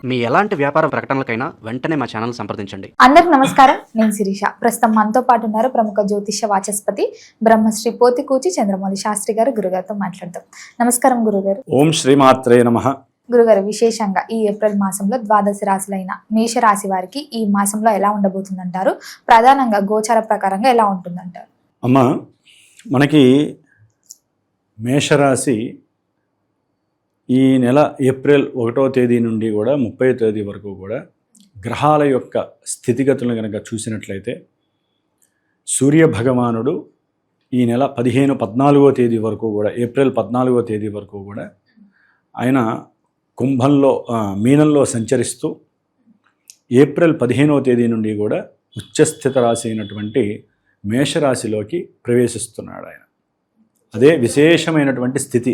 మీ ఎలాంటి వ్యాపార ప్రకటనలకైనా వెంటనే మా ఛానల్ సంప్రదించండి. అందరికి నమస్కారం, నేను శిరీష. ప్రస్తుతం మనతో పాటు ఉన్నారు ప్రముఖ జ్యోతిష వాచస్పతి బ్రహ్మశ్రీ పోతికూచి చంద్రమౌళి శాస్త్రి గారు. గురుగారితో మాట్లాడతాం. నమస్కారం గురుగారు. ఓం శ్రీమాత్రే నమః. గురుగారు, విశేషంగా ఈ ఏప్రిల్ మాసంలో ద్వాదశ రాశులైన మేషరాశి వారికి ఈ మాసంలో ఎలా ఉండబోతుందంటారు? ప్రధానంగా గోచార ప్రకారంగా ఎలా ఉంటుందంటారు? అమ్మ, మనకి మేషరాశి ఈ నెల ఏప్రిల్ 1వ తేదీ నుండి కూడా 30వ తేదీ వరకు కూడా గ్రహాల యొక్క స్థితిగతులను కనుక చూసినట్లయితే సూర్య భగవానుడు ఈ నెల 14వ తేదీ వరకు కూడా, ఏప్రిల్ 14వ తేదీ వరకు కూడా ఆయన మీనంలో సంచరిస్తూ ఏప్రిల్ 15వ తేదీ నుండి కూడా ఉచ్చస్థిత రాశి అయినటువంటి మేషరాశిలోకి ప్రవేశిస్తున్నాడు ఆయన. అదే విశేషమైనటువంటి స్థితి.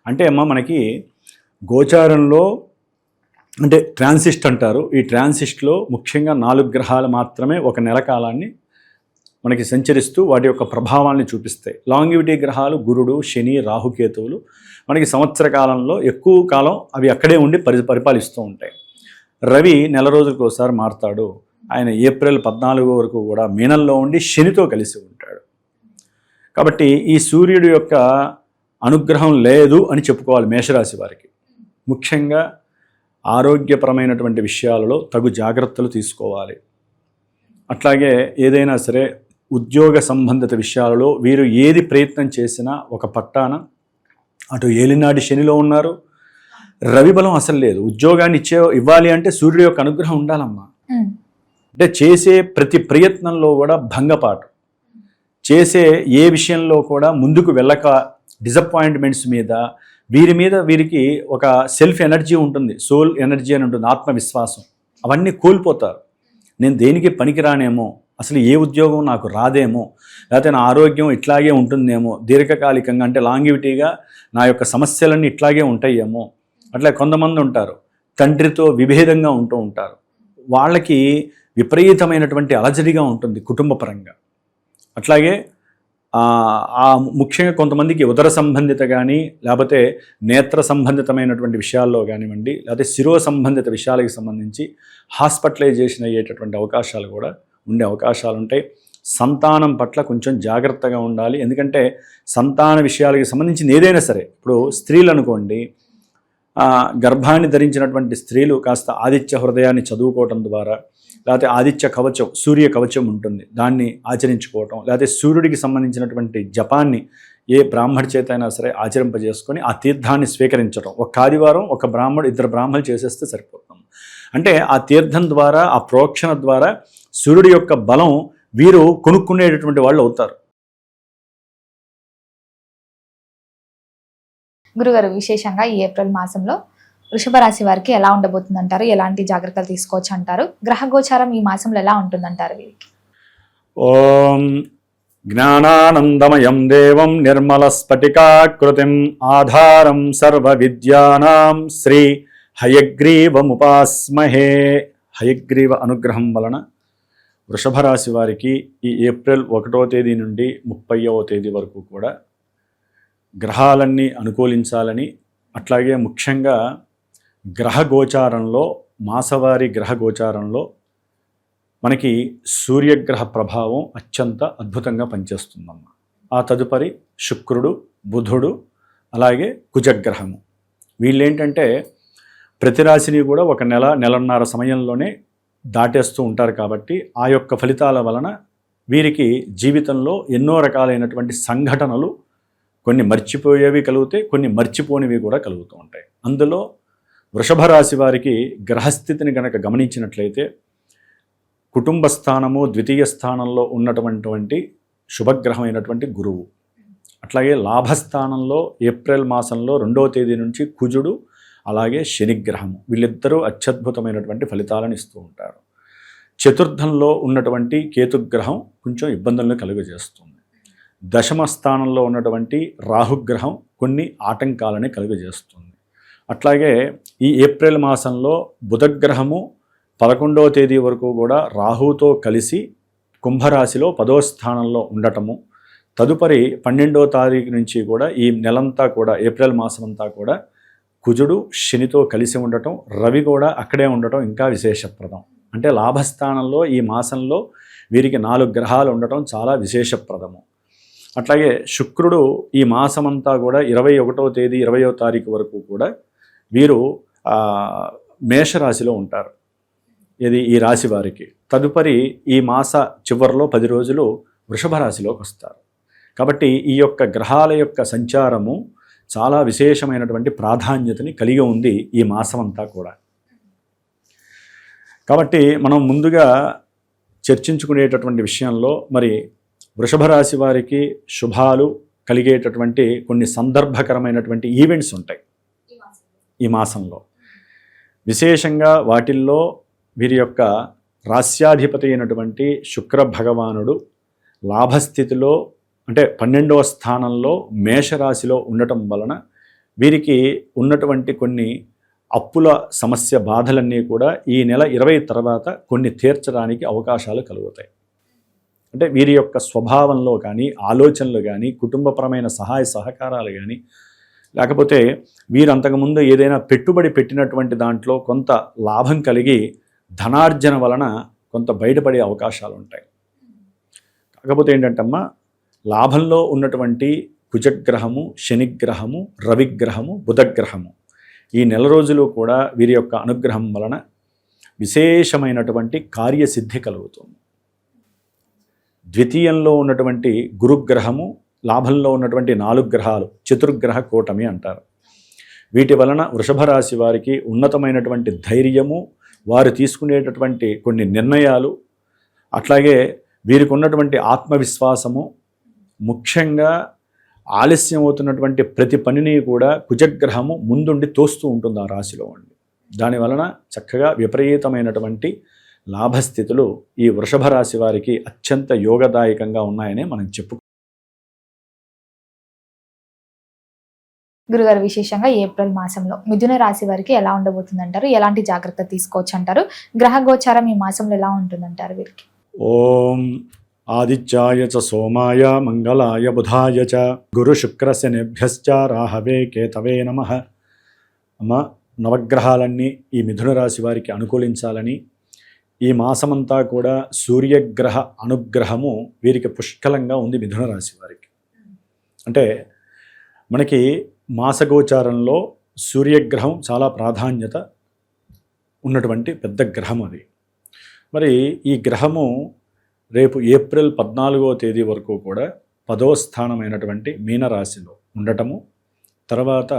అంటే అమ్మ, మనకి గోచారంలో అంటే ట్రాన్సిస్ట్ అంటారు. ఈ ట్రాన్సిస్ట్లో ముఖ్యంగా 4 గ్రహాలు మాత్రమే ఒక నెల కాలాన్ని మనకి సంచరిస్తూ వాటి యొక్క ప్రభావాన్ని చూపిస్తాయి. లాంగివిటీ గ్రహాలు గురుడు, శని, రాహుకేతువులు మనకి సంవత్సర కాలంలో ఎక్కువ కాలం అవి అక్కడే ఉండి పరిపాలిస్తూ ఉంటాయి. రవి నెల రోజులకు ఒకసారి మారుతాడు. ఆయన ఏప్రిల్ 14 వరకు కూడా మీనంలో ఉండి శనితో కలిసి ఉంటాడు. కాబట్టి ఈ సూర్యుడి యొక్క అనుగ్రహం లేదు అని చెప్పుకోవాలి మేషరాశి వారికి. ముఖ్యంగా ఆరోగ్యపరమైనటువంటి విషయాలలో తగు జాగ్రత్తలు తీసుకోవాలి. అట్లాగే ఏదైనా సరే ఉద్యోగ సంబంధిత విషయాలలో వీరు ఏది ప్రయత్నం చేసినా ఒక పట్టాన అటు ఏలినాటి శనిలో ఉన్నారు, రవి బలం అసలు లేదు. ఉద్యోగాన్ని ఇవ్వాలి అంటే సూర్యుడి యొక్క అనుగ్రహం ఉండాలమ్మా. అంటే చేసే ప్రతి ప్రయత్నంలో కూడా భంగపాటు, చేసే ఏ విషయంలో కూడా ముందుకు వెళ్ళక డిసప్పాయింట్మెంట్స్ మీద వీరికి ఒక సెల్ఫ్ ఎనర్జీ ఉంటుంది, సోల్ ఎనర్జీ అని ఉంటుంది, ఆత్మవిశ్వాసం. అవన్నీ కోల్పోతారు. నేను దేనికి పనికిరానేమో, అసలు ఏ ఉద్యోగం నాకు రాదేమో, లేకపోతే నా ఆరోగ్యం ఇట్లాగే ఉంటుందేమో, దీర్ఘకాలికంగా అంటే లాంగివిటీగా నా యొక్క సమస్యలన్నీ ఇట్లాగే ఉంటాయేమో. అట్లా కొంతమంది ఉంటారు తండ్రితో విభేదంగా ఉంటూ ఉంటారు. వాళ్ళకి విపరీతమైనటువంటి అలజడిగా ఉంటుంది కుటుంబ పరంగా. అట్లాగే ముఖ్యంగా కొంతమందికి ఉదర సంబంధిత కానీ, లేకపోతే నేత్ర సంబంధితమైనటువంటి విషయాల్లో కానివ్వండి, లేకపోతే శిరో సంబంధిత విషయాలకు సంబంధించి హాస్పిటలైజేషన్ అయ్యేటటువంటి అవకాశాలు కూడా ఉండే అవకాశాలు ఉంటాయి. సంతానం పట్ల కొంచెం జాగ్రత్తగా ఉండాలి. ఎందుకంటే సంతాన విషయాలకు సంబంధించిన ఏదైనా సరే, ఇప్పుడు స్త్రీలు అనుకోండి, గర్భాన్ని ధరించినటువంటి స్త్రీలు కాస్త ఆదిత్య హృదయాన్ని చదువుకోవటం ద్వారా, లేకపోతే ఆదిత్య కవచం, సూర్య కవచం ఉంటుంది, దాన్ని ఆచరించుకోవటం, లేకపోతే సూర్యుడికి సంబంధించినటువంటి జపాన్ని ఏ బ్రాహ్మడి చేత అయినా సరే ఆచరింపజేసుకొని ఆ తీర్థాన్ని స్వీకరించడం. ఒక ఆదివారం ఒక బ్రాహ్మడు, 2 బ్రాహ్మణులు చేసేస్తే సరిపోతుంది. అంటే ఆ తీర్థం ద్వారా, ఆ ప్రోక్షణ ద్వారా సూర్యుడి యొక్క బలం వీరు కొనుక్కునేటటువంటి వాళ్ళు అవుతారు. గురుగారు, విశేషంగా ఈ ఏప్రిల్ మాసంలో వృషభ రాశి వారికి ఎలా ఉండబోతుందంటారు? ఎలాంటి జాగ్రత్తలు తీసుకోవచ్చు అంటారు? గ్రహ గోచారం ఈ మాసంలో ఎలా ఉంటుందంటారు వీరికి? ఓం జ్ఞానానందమయం దేవం నిర్మల స్ఫటికాకృతిం ఆధారం సర్వ విద్యానాం శ్రీ హయగ్రీవముపాస్మహే. హయగ్రీవ అనుగ్రహం వలన వృషభ రాశి వారికి ఈ ఏప్రిల్ 1వ తేదీ నుండి 30వ తేదీ వరకు కూడా గ్రహాలన్నీ అనుకూలించాలని, అట్లాగే ముఖ్యంగా గ్రహ గోచారంలో, మాసవారి గ్రహ గోచారంలో మనకి సూర్యగ్రహ ప్రభావం అత్యంత అద్భుతంగా పనిచేస్తుందమ్మా. ఆ తదుపరి శుక్రుడు, బుధుడు, అలాగే కుజగ్రహము. వీళ్ళేంటంటే ప్రతి రాశిని కూడా ఒక నెలన్నర సమయంలోనే దాటేస్తూ ఉంటారు. కాబట్టి ఆ యొక్క ఫలితాల వలన వీరికి జీవితంలో ఎన్నో రకాలైనటువంటి సంఘటనలు, కొన్ని మర్చిపోయేవి కలుగుతాయి, కొన్ని మర్చిపోనివి కూడా కలుగుతూ ఉంటాయి. అందులో వృషభ రాశి వారికి గ్రహస్థితిని కనుక గమనించినట్లయితే కుటుంబ స్థానము, ద్వితీయ స్థానంలో ఉన్నటువంటి శుభగ్రహమైనటువంటి గురువు, అట్లాగే లాభస్థానంలో ఏప్రిల్ మాసంలో 2వ తేదీ నుంచి కుజుడు, అలాగే శనిగ్రహము, వీళ్ళిద్దరూ అత్యద్భుతమైనటువంటి ఫలితాలను ఇస్తూ ఉంటారు. చతుర్థంలో ఉన్నటువంటి కేతుగ్రహం కొంచెం ఇబ్బందులను కలుగజేస్తుంది. దశమ స్థానంలో ఉన్నటువంటి రాహుగ్రహం కొన్ని ఆటంకాలని కలుగజేస్తుంది. అట్లాగే ఈ ఏప్రిల్ మాసంలో బుధగ్రహము 11వ తేదీ వరకు కూడా రాహుతో కలిసి కుంభరాశిలో 10వ స్థానంలో ఉండటము, తదుపరి 12వ తారీఖు నుంచి కూడా ఈ నెలంతా కూడా, ఏప్రిల్ మాసం అంతా కూడా కుజుడు శనితో కలిసి ఉండటం, రవి కూడా అక్కడే ఉండటం ఇంకా విశేషప్రదం. అంటే లాభస్థానంలో ఈ మాసంలో వీరికి 4 గ్రహాలు ఉండటం చాలా విశేషప్రదము. అట్లాగే శుక్రుడు ఈ మాసమంతా కూడా 21వ తేదీ 20వ తారీఖు వరకు కూడా వీరు మేషరాశిలో ఉంటారు. ఇది ఈ రాశి వారికి. తదుపరి ఈ మాస చివరిలో 10 రోజులు వృషభ రాశిలోకి వస్తారు. కాబట్టి ఈ యొక్క గ్రహాల యొక్క సంచారము చాలా విశేషమైనటువంటి ప్రాధాన్యతని కలిగి ఉంది ఈ మాసమంతా కూడా. కాబట్టి మనం ముందుగా చర్చించుకునేటటువంటి విషయంలో మరి వృషభ రాశి వారికి శుభాలు కలిగేటటువంటి కొన్ని సందర్భకరమైనటువంటి ఈవెంట్స్ ఉంటాయి ఈ మాసంలో. విశేషంగా వాటిల్లో వీరి యొక్క రాస్యాధిపతి అయినటువంటి శుక్ర భగవానుడు లాభస్థితిలో అంటే 12వ స్థానంలో మేషరాశిలో ఉండటం వలన వీరికి ఉన్నటువంటి కొన్ని అప్పుల సమస్య బాధలన్నీ కూడా ఈ నెల 20 తర్వాత కొన్ని తీర్చడానికి అవకాశాలు కలుగుతాయి. అంటే వీరి యొక్క స్వభావంలో కానీ, ఆలోచనలు కానీ, కుటుంబపరమైన సహాయ సహకారాలు కానీ, లేకపోతే వీరు అంతకుముందు ఏదైనా పెట్టుబడి పెట్టినటువంటి దాంట్లో కొంత లాభం కలిగి ధనార్జన వలన కొంత బయటపడే అవకాశాలు ఉంటాయి. కాకపోతే ఏంటంటమ్మా, లాభంలో ఉన్నటువంటి కుజగ్రహము, శనిగ్రహము, రవిగ్రహము, బుధగ్రహము ఈ నెల రోజులు కూడా వీరి యొక్క అనుగ్రహం వలన విశేషమైనటువంటి కార్యసిద్ధి కలుగుతుంది. ద్వితీయంలో ఉన్నటువంటి గురుగ్రహము, లాభంలో ఉన్నటువంటి 4 గ్రహాలు చతుర్గ్రహ కూటమి అంటారు. వీటి వలన వృషభ రాశి వారికి ఉన్నతమైనటువంటి ధైర్యము, వారు తీసుకునేటటువంటి కొన్ని నిర్ణయాలు, అట్లాగే వీరికి ఉన్నటువంటి ఆత్మవిశ్వాసము, ముఖ్యంగా ఆలస్యం అవుతున్నటువంటి ప్రతి పనిని కూడా కుజగ్రహము ముందుండి తోస్తూ ఉంటుంది ఆ రాశిలో ఉండి. దానివలన చక్కగా విపరీతమైనటువంటి లాభస్థితులు ఈ వృషభ రాశి వారికి అత్యంత యోగదాయకంగా ఉన్నాయని మనం చెప్పుకో. గురుగారు, విశేషంగా ఏప్రిల్ మాసంలో మిథున రాశి వారికి ఎలా ఉండబోతుందంటారు? ఎలాంటి జాగ్రత్త తీసుకోవచ్చు అంటారు? గ్రహ గోచారం ఈ మాసంలో ఎలా ఉంటుందంటారు వీరికి? ఓం ఆదిత్యాయ చ సోమాయ మంగళాయ బుధాయ చ గురు శుక్ర శనిభ్యశ్చ రాహవే కేతవే నమః. అమ్మ, నవగ్రహాలన్నీ ఈ మిథున రాశి వారికి అనుకూలించాలని, ఈ మాసమంతా కూడా సూర్యగ్రహ అనుగ్రహము వీరికి పుష్కలంగా ఉంది మిథున రాశి వారికి. అంటే మనకి మాసగోచారంలో సూర్యగ్రహం చాలా ప్రాధాన్యత ఉన్నటువంటి పెద్ద గ్రహం అది. మరి ఈ గ్రహము రేపు ఏప్రిల్ 14వ తేదీ వరకు కూడా 10వ స్థానమైనటువంటి మీనరాశిలో ఉండటము, తర్వాత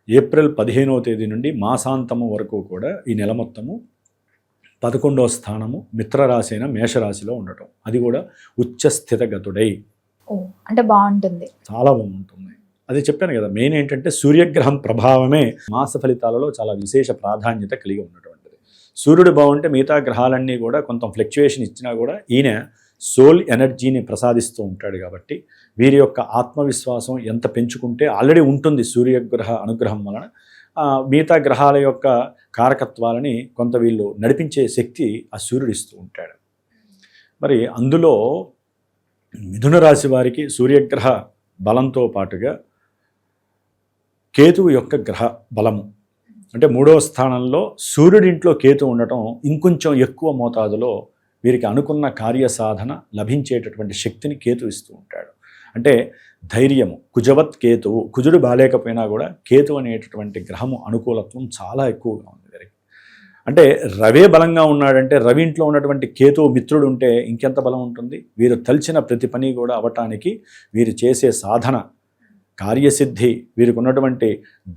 ఏప్రిల్ 15వ తేదీ నుండి మాసాంతము వరకు కూడా ఈ నెల మొత్తము 11వ స్థానము మిత్రరాశి అయిన మేషరాశిలో ఉండటం, అది కూడా ఉచ్చస్థితగతుడై. అంటే బాగుంటుంది, చాలా బాగుంటుంది. అది చెప్పాను కదా, మెయిన్ ఏంటంటే సూర్యగ్రహం ప్రభావమే మాస ఫలితాలలో చాలా విశేష ప్రాధాన్యత కలిగి ఉన్నటువంటిది. సూర్యుడు బాగుంటే మిగతా గ్రహాలన్నీ కూడా కొంత ఫ్లక్చుయేషన్ ఇచ్చినా కూడా ఈయన సోల్ ఎనర్జీని ప్రసాదిస్తూ ఉంటాడు. కాబట్టి వీరి యొక్క ఆత్మవిశ్వాసం ఎంత పెంచుకుంటే ఆల్రెడీ ఉంటుంది సూర్యగ్రహ అనుగ్రహం వలన, మిగతా గ్రహాల యొక్క కారకత్వాలని కొంత వీళ్ళు నడిపించే శక్తి ఆ సూర్యుడు ఇస్తూ ఉంటాడు. మరి అందులో మిథున రాశి వారికి సూర్యగ్రహ బలంతో పాటుగా కేతువు యొక్క గ్రహ బలము, అంటే 3వ స్థానంలో సూర్యుడింట్లో కేతు ఉండటం ఇంకొంచెం ఎక్కువ మోతాదులో వీరికి అనుకున్న కార్యసాధన లభించేటటువంటి శక్తిని కేతు ఇస్తూ ఉంటాడు. అంటే ధైర్యము, కుజవత్ కేతువు, కుజుడు బాలేకపోయినా కూడా కేతు అనేటటువంటి గ్రహము అనుకూలత్వం చాలా ఎక్కువగా ఉంది వీరికి. అంటే రవే బలంగా ఉన్నాడంటే, రవి ఇంట్లో ఉన్నటువంటి కేతువు మిత్రుడు ఉంటే ఇంకెంత బలం ఉంటుంది. వీరు తలిచిన ప్రతి పని కూడా అవటానికి వీరు చేసే సాధన, కార్యసిద్ధి, వీరికి ఉన్నటువంటి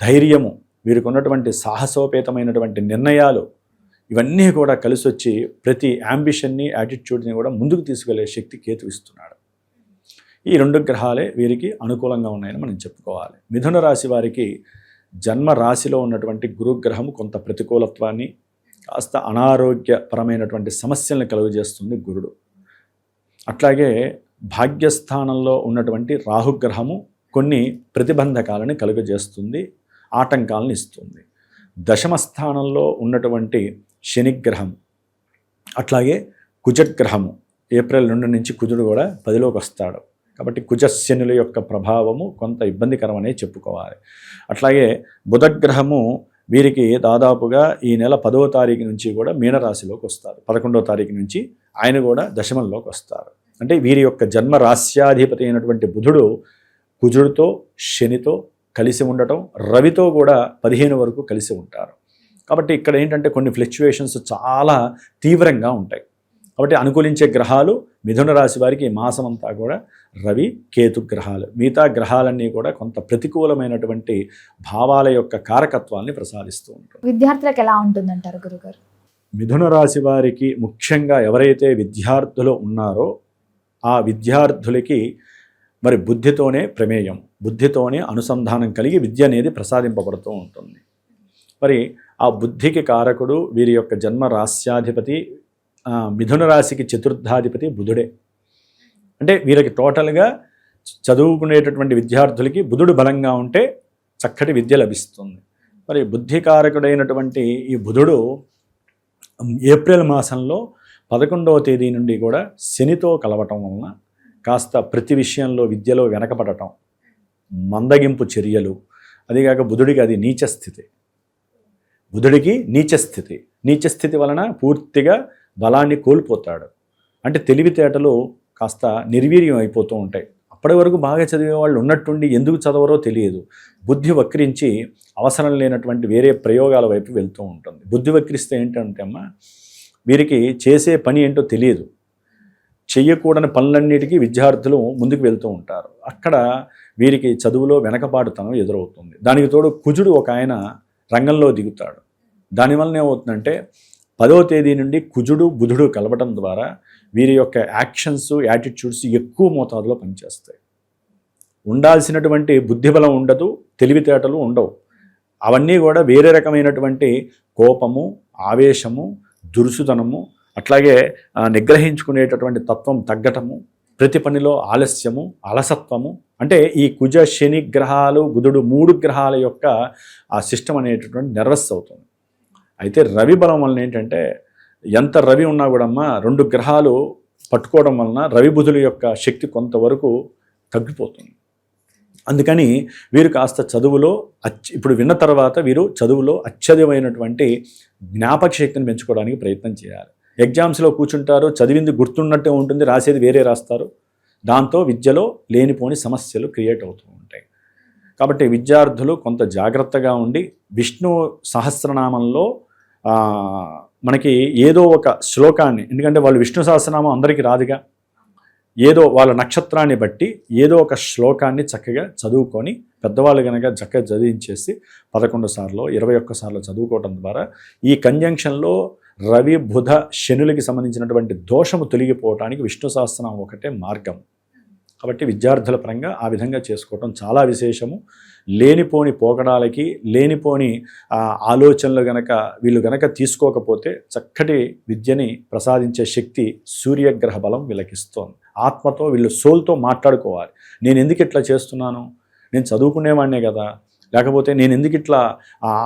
ధైర్యము, వీరికి ఉన్నటువంటి సాహసోపేతమైనటువంటి నిర్ణయాలు, ఇవన్నీ కూడా కలిసి వచ్చి ప్రతి యాంబిషన్ని, యాటిట్యూడ్ని కూడా ముందుకు తీసుకెళ్లే శక్తి కేతు ఇస్తున్నాడు. ఈ 2 గ్రహాలే వీరికి అనుకూలంగా ఉన్నాయని మనం చెప్పుకోవాలి. మిథున రాశి వారికి జన్మ రాశిలో ఉన్నటువంటి గురుగ్రహము కొంత ప్రతికూలత్వాన్ని, కాస్త అనారోగ్యపరమైనటువంటి సమస్యలను కలుగజేస్తుంది గురుడు. అట్లాగే భాగ్యస్థానంలో ఉన్నటువంటి రాహుగ్రహము కొన్ని ప్రతిబంధకాలను కలుగజేస్తుంది, ఆటంకాలను ఇస్తుంది. దశమ స్థానంలో ఉన్నటువంటి శనిగ్రహం, అట్లాగే కుజగ్రహము ఏప్రిల్ 2 నుంచి కుజుడు కూడా 10లోకి వస్తాడు. కాబట్టి కుజశనుల యొక్క ప్రభావము కొంత ఇబ్బందికరమనే చెప్పుకోవాలి. అట్లాగే బుధగ్రహము వీరికి దాదాపుగా ఈ నెల 10వ తారీఖు నుంచి కూడా మీనరాశిలోకి వస్తారు. 11వ తారీఖు నుంచి ఆయన కూడా దశమంలోకి వస్తారు. అంటే వీరి యొక్క జన్మ రాశ్యాధిపతి అయినటువంటి బుధుడు కుజుడితో శనితో కలిసి ఉండటం, రవితో కూడా 15 వరకు కలిసి ఉంటారు. కాబట్టి ఇక్కడ ఏంటంటే కొన్ని ఫ్లక్చువేషన్స్ చాలా తీవ్రంగా ఉంటాయి. కాబట్టి అనుకూలించే గ్రహాలు మిథున రాశి వారికి ఈ మాసం అంతా కూడా రవి కేతు గ్రహాలు. మిగతా గ్రహాలన్నీ కూడా కొంత ప్రతికూలమైనటువంటి భావాల యొక్క కారకత్వాన్ని ప్రసాదిస్తూ ఉంటాయి. విద్యార్థులకు ఎలా ఉంటుందంటారు గురుగారు? మిథున రాశి వారికి ముఖ్యంగా ఎవరైతే విద్యార్థులు ఉన్నారో ఆ విద్యార్థులకి మరి బుద్ధితోనే ప్రమేయం, బుద్ధితోనే అనుసంధానం కలిగి విద్య అనేది ప్రసాదింపబడుతూ ఉంటుంది. మరి ఆ బుద్ధికి కారకుడు వీరి యొక్క జన్మ రాశ్యాధిపతి మిథున రాశికి చతుర్థాధిపతి బుధుడే. అంటే వీరికి టోటల్గా చదువుకునేటటువంటి విద్యార్థులకి బుధుడు బలంగా ఉంటే చక్కటి విద్య లభిస్తుంది. మరి బుద్ధికారకుడైనటువంటి ఈ బుధుడు ఏప్రిల్ మాసంలో 11వ తేదీ నుండి కూడా శనితో కలవటం వలన కాస్త ప్రతి విషయంలో విద్యలో వెనకబడటం, మందగింపు చర్యలు, అదిగాక బుధుడికి అది నీచస్థితి. బుధుడికి నీచస్థితి వలన పూర్తిగా బలాన్ని కోల్పోతాడు. అంటే తెలివితేటలు కాస్త నిర్వీర్యం అయిపోతూ ఉంటాయి. అప్పటి వరకు బాగా చదివే వాళ్ళు ఉన్నట్టుండి ఎందుకు చదవరో తెలియదు. బుద్ధి వక్రించి అవసరం లేనటువంటి వేరే ప్రయోగాల వైపు వెళ్తూ ఉంటుంది. బుద్ధి వక్రిస్తే ఏంటంటే అమ్మా, వీరికి చేసే పని ఏంటో తెలియదు. చెయ్యకూడని పనులన్నిటికీ విద్యార్థులు ముందుకు వెళ్తూ ఉంటారు. అక్కడ వీరికి చదువులో వెనకబాటుతనం ఎదురవుతుంది. దానికి తోడు కుజుడు ఒక ఆయన రంగంలో దిగుతాడు. దానివల్ల ఏమవుతుందంటే 10వ తేదీ నుండి కుజుడు బుధుడు కలవటం ద్వారా వీరి యొక్క యాక్షన్స్, యాటిట్యూడ్స్ ఎక్కువ మోతాదులో పనిచేస్తాయి. ఉండాల్సినటువంటి బుద్ధిబలం ఉండదు, తెలివితేటలు ఉండవు. అవన్నీ కూడా వేరే రకమైనటువంటి కోపము, ఆవేశము, దురుసుతనము, అట్లాగే నిగ్రహించుకునేటటువంటి తత్వం తగ్గటము, ప్రతి పనిలో ఆలస్యము, అలసత్వము. అంటే ఈ కుజ శని గ్రహాలు, బుధుడు 3 గ్రహాల యొక్క ఆ సిస్టమ్ అనేటటువంటి నెర్వస్ అవుతుంది. అయితే రవి బలం వలన ఏంటంటే ఎంత రవి ఉన్నా కూడా 2 గ్రహాలు పట్టుకోవడం వలన రవి బుధుల యొక్క శక్తి కొంతవరకు తగ్గిపోతుంది. అందుకని వీరు కాస్త చదువులో ఇప్పుడు విన్న తర్వాత వీరు చదువులో అత్యధికమైనటువంటి జ్ఞాపక శక్తిని పెంచుకోవడానికి ప్రయత్నం చేయాలి. ఎగ్జామ్స్లో కూర్చుంటారు, చదివింది గుర్తున్నట్టే ఉంటుంది, రాసేది వేరే రాస్తారు. దాంతో విద్యలో లేనిపోని సమస్యలు క్రియేట్ అవుతూ ఉంటాయి. కాబట్టి విద్యార్థులు కొంత జాగ్రత్తగా ఉండి విష్ణు సహస్రనామంలో మనకి ఏదో ఒక శ్లోకాన్ని, ఎందుకంటే వాళ్ళు విష్ణు సహస్రనామం అందరికీ రాదుగా, ఏదో వాళ్ళ నక్షత్రాన్ని బట్టి ఏదో ఒక శ్లోకాన్ని చక్కగా చదువుకొని పెద్దవాళ్ళు కనుక చక్కగా చదివించేసి 11 సార్లు 21 సార్లు చదువుకోవడం ద్వారా ఈ కంజంక్షన్లో రవి బుధ శనులకి సంబంధించినటువంటి దోషము తొలగిపోవటానికి విష్ణు సహస్రనామం ఒకటే మార్గం. కాబట్టి విద్యార్థుల పరంగా ఆ విధంగా చేసుకోవటం చాలా విశేషము. లేనిపోని పోకడాలకి, లేనిపోని ఆలోచనలు వీళ్ళు గనక తీసుకోకపోతే చక్కటి విద్యని ప్రసాదించే శక్తి సూర్యగ్రహ బలం వీళ్ళకిస్తోంది. ఆత్మతో వీళ్ళు సోల్తో మాట్లాడుకోవాలి. నేను ఎందుకు ఇట్లా చేస్తున్నాను, నేను చదువుకునేవాడినే కదా, లేకపోతే నేను ఎందుకు ఇట్లా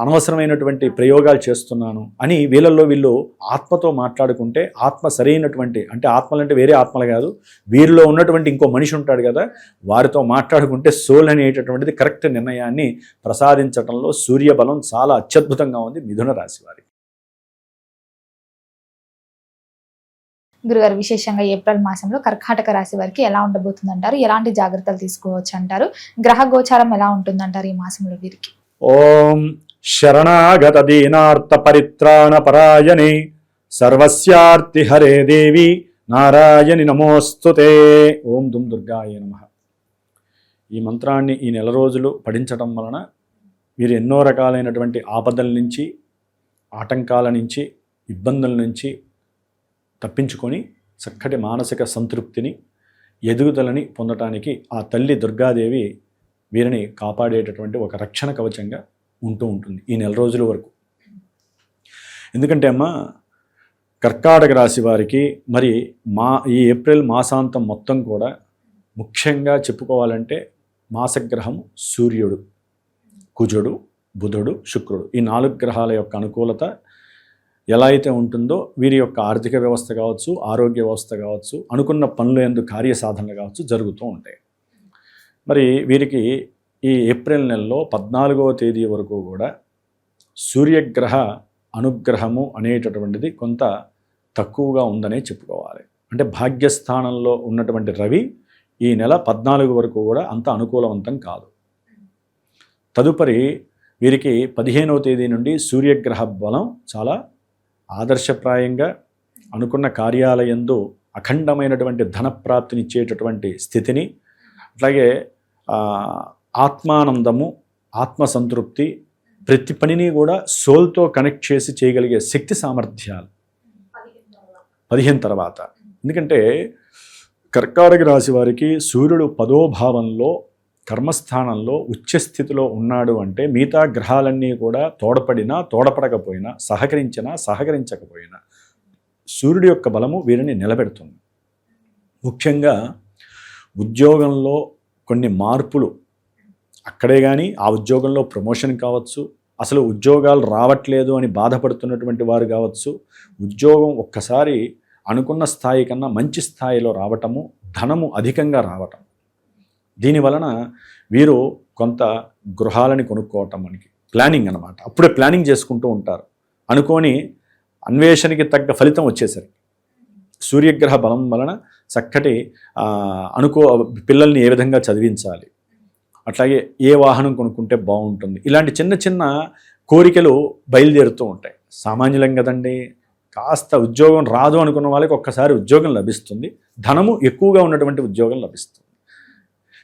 అనవసరమైనటువంటి ప్రయోగాలు చేస్తున్నాను అని వీళ్ళల్లో వీళ్ళు ఆత్మతో మాట్లాడుకుంటే, ఆత్మ సరైనటువంటి, అంటే ఆత్మలంటే వేరే ఆత్మలు కాదు, వీరిలో ఉన్నటువంటి ఇంకో మనిషి ఉంటాడు కదా, వారితో మాట్లాడుకుంటే సోల్ అనేటటువంటిది కరెక్ట్ నిర్ణయాన్ని ప్రసాదించడంలో సూర్యబలం చాలా అత్యద్భుతంగా ఉంది మిథున రాశి వారికి. గురుగారు, విశేషంగా ఏప్రిల్ మాసంలో కర్కాటక రాశి వారికి ఎలా ఉండబోతుందంటారు? ఎలాంటి జాగ్రత్తలు తీసుకోవచ్చు అంటారు? గ్రహ గోచారం ఎలా ఉంటుందంటారు ఈ మాసంలో వీరికి? ఓం శరణాగత దీనార్త పరిత్రాణ పరాయణే సర్వస్యార్తి హరే దేవి నారాయణి నమోస్తుతే. ఓం దుమ్ దుర్గాయ నమః. ఈ మంత్రాన్ని ఈ నెల రోజులు పఠించడం వలన మీరు ఎన్నో రకాలైనటువంటి ఆపదల నుంచి, ఆటంకాల నుంచి, ఇబ్బందుల నుంచి తప్పించుకొని చక్కటి మానసిక సంతృప్తిని, ఎదుగుదలని పొందటానికి ఆ తల్లి దుర్గాదేవి వీరిని కాపాడేటటువంటి ఒక రక్షణ కవచంగా ఉంటూ ఉంటుంది ఈ నెల రోజుల వరకు. ఎందుకంటే కర్కాటక రాశి వారికి మరి ఈ ఏప్రిల్ మాసాంతం మొత్తం కూడా ముఖ్యంగా చెప్పుకోవాలంటే మాసగ్రహం సూర్యుడు, కుజుడు, బుధుడు, శుక్రుడు, ఈ 4 గ్రహాల యొక్క అనుకూలత ఎలా అయితే ఉంటుందో వీరి యొక్క ఆర్థిక వ్యవస్థ కావచ్చు, ఆరోగ్య వ్యవస్థ కావచ్చు, అనుకున్న పనులు యందు కార్యసాధనలు కావచ్చు జరుగుతూ ఉంటాయి. మరి వీరికి ఈ ఏప్రిల్ నెలలో 14వ తేదీ వరకు కూడా సూర్యగ్రహ అనుగ్రహము అనేటటువంటిది కొంత తక్కువగా ఉందనే చెప్పుకోవాలి. అంటే భాగ్యస్థానంలో ఉన్నటువంటి రవి ఈ నెల 14 వరకు కూడా అంత అనుకూలవంతం కాదు. తదుపరి వీరికి 15వ తేదీ నుండి సూర్యగ్రహ బలం చాలా ఆదర్శప్రాయంగా అనుకున్న కార్యాలయందు అఖండమైనటువంటి ధనప్రాప్తినిచ్చేటటువంటి స్థితిని, అట్లాగే ఆత్మానందము, ఆత్మసంతృప్తి, ప్రతి పనిని కూడా సోల్తో కనెక్ట్ చేసి చేయగలిగే శక్తి సామర్థ్యాలు 15 తర్వాత. ఎందుకంటే కర్కాటక రాశి వారికి సూర్యుడు 10వ భావంలో కర్మస్థానంలో ఉచ్చస్థితిలో ఉన్నాడు అంటే మిగతా గ్రహాలన్నీ కూడా తోడపడినా తోడపడకపోయినా, సహకరించినా సహకరించకపోయినా సూర్యుడి యొక్క బలము వీరిని నిలబెడుతుంది. ముఖ్యంగా ఉద్యోగంలో కొన్ని మార్పులు, అక్కడే కానీ ఆ ఉద్యోగంలో ప్రమోషన్ కావచ్చు, అసలు ఉద్యోగాలు రావట్లేదు అని బాధపడుతున్నటువంటి వారు కావచ్చు, ఉద్యోగం ఒక్కసారి అనుకున్న స్థాయి కన్నా మంచి స్థాయిలో రావటము, ధనము అధికంగా రావటం, దీనివలన వీరు కొంత గృహాలని కొనుక్కోవటం, మనకి ప్లానింగ్ అన్నమాట. అప్పుడే ప్లానింగ్ చేసుకుంటూ ఉంటారు. అనుకోని అన్వేషణకి తగ్గ ఫలితం వచ్చేసరికి సూర్యగ్రహ బలం వలన చక్కటి పిల్లల్ని ఏ విధంగా చదివించాలి, అట్లాగే ఏ వాహనం కొనుక్కుంటే బాగుంటుంది, ఇలాంటి చిన్న చిన్న కోరికలు బయలుదేరుతూ ఉంటాయి. సామాన్యులం కదండి, కాస్త ఉద్యోగం రాదు అనుకున్న వాళ్ళకి ఒక్కసారి ఉద్యోగం లభిస్తుంది, ధనము ఎక్కువగా ఉన్నటువంటి ఉద్యోగం లభిస్తుంది.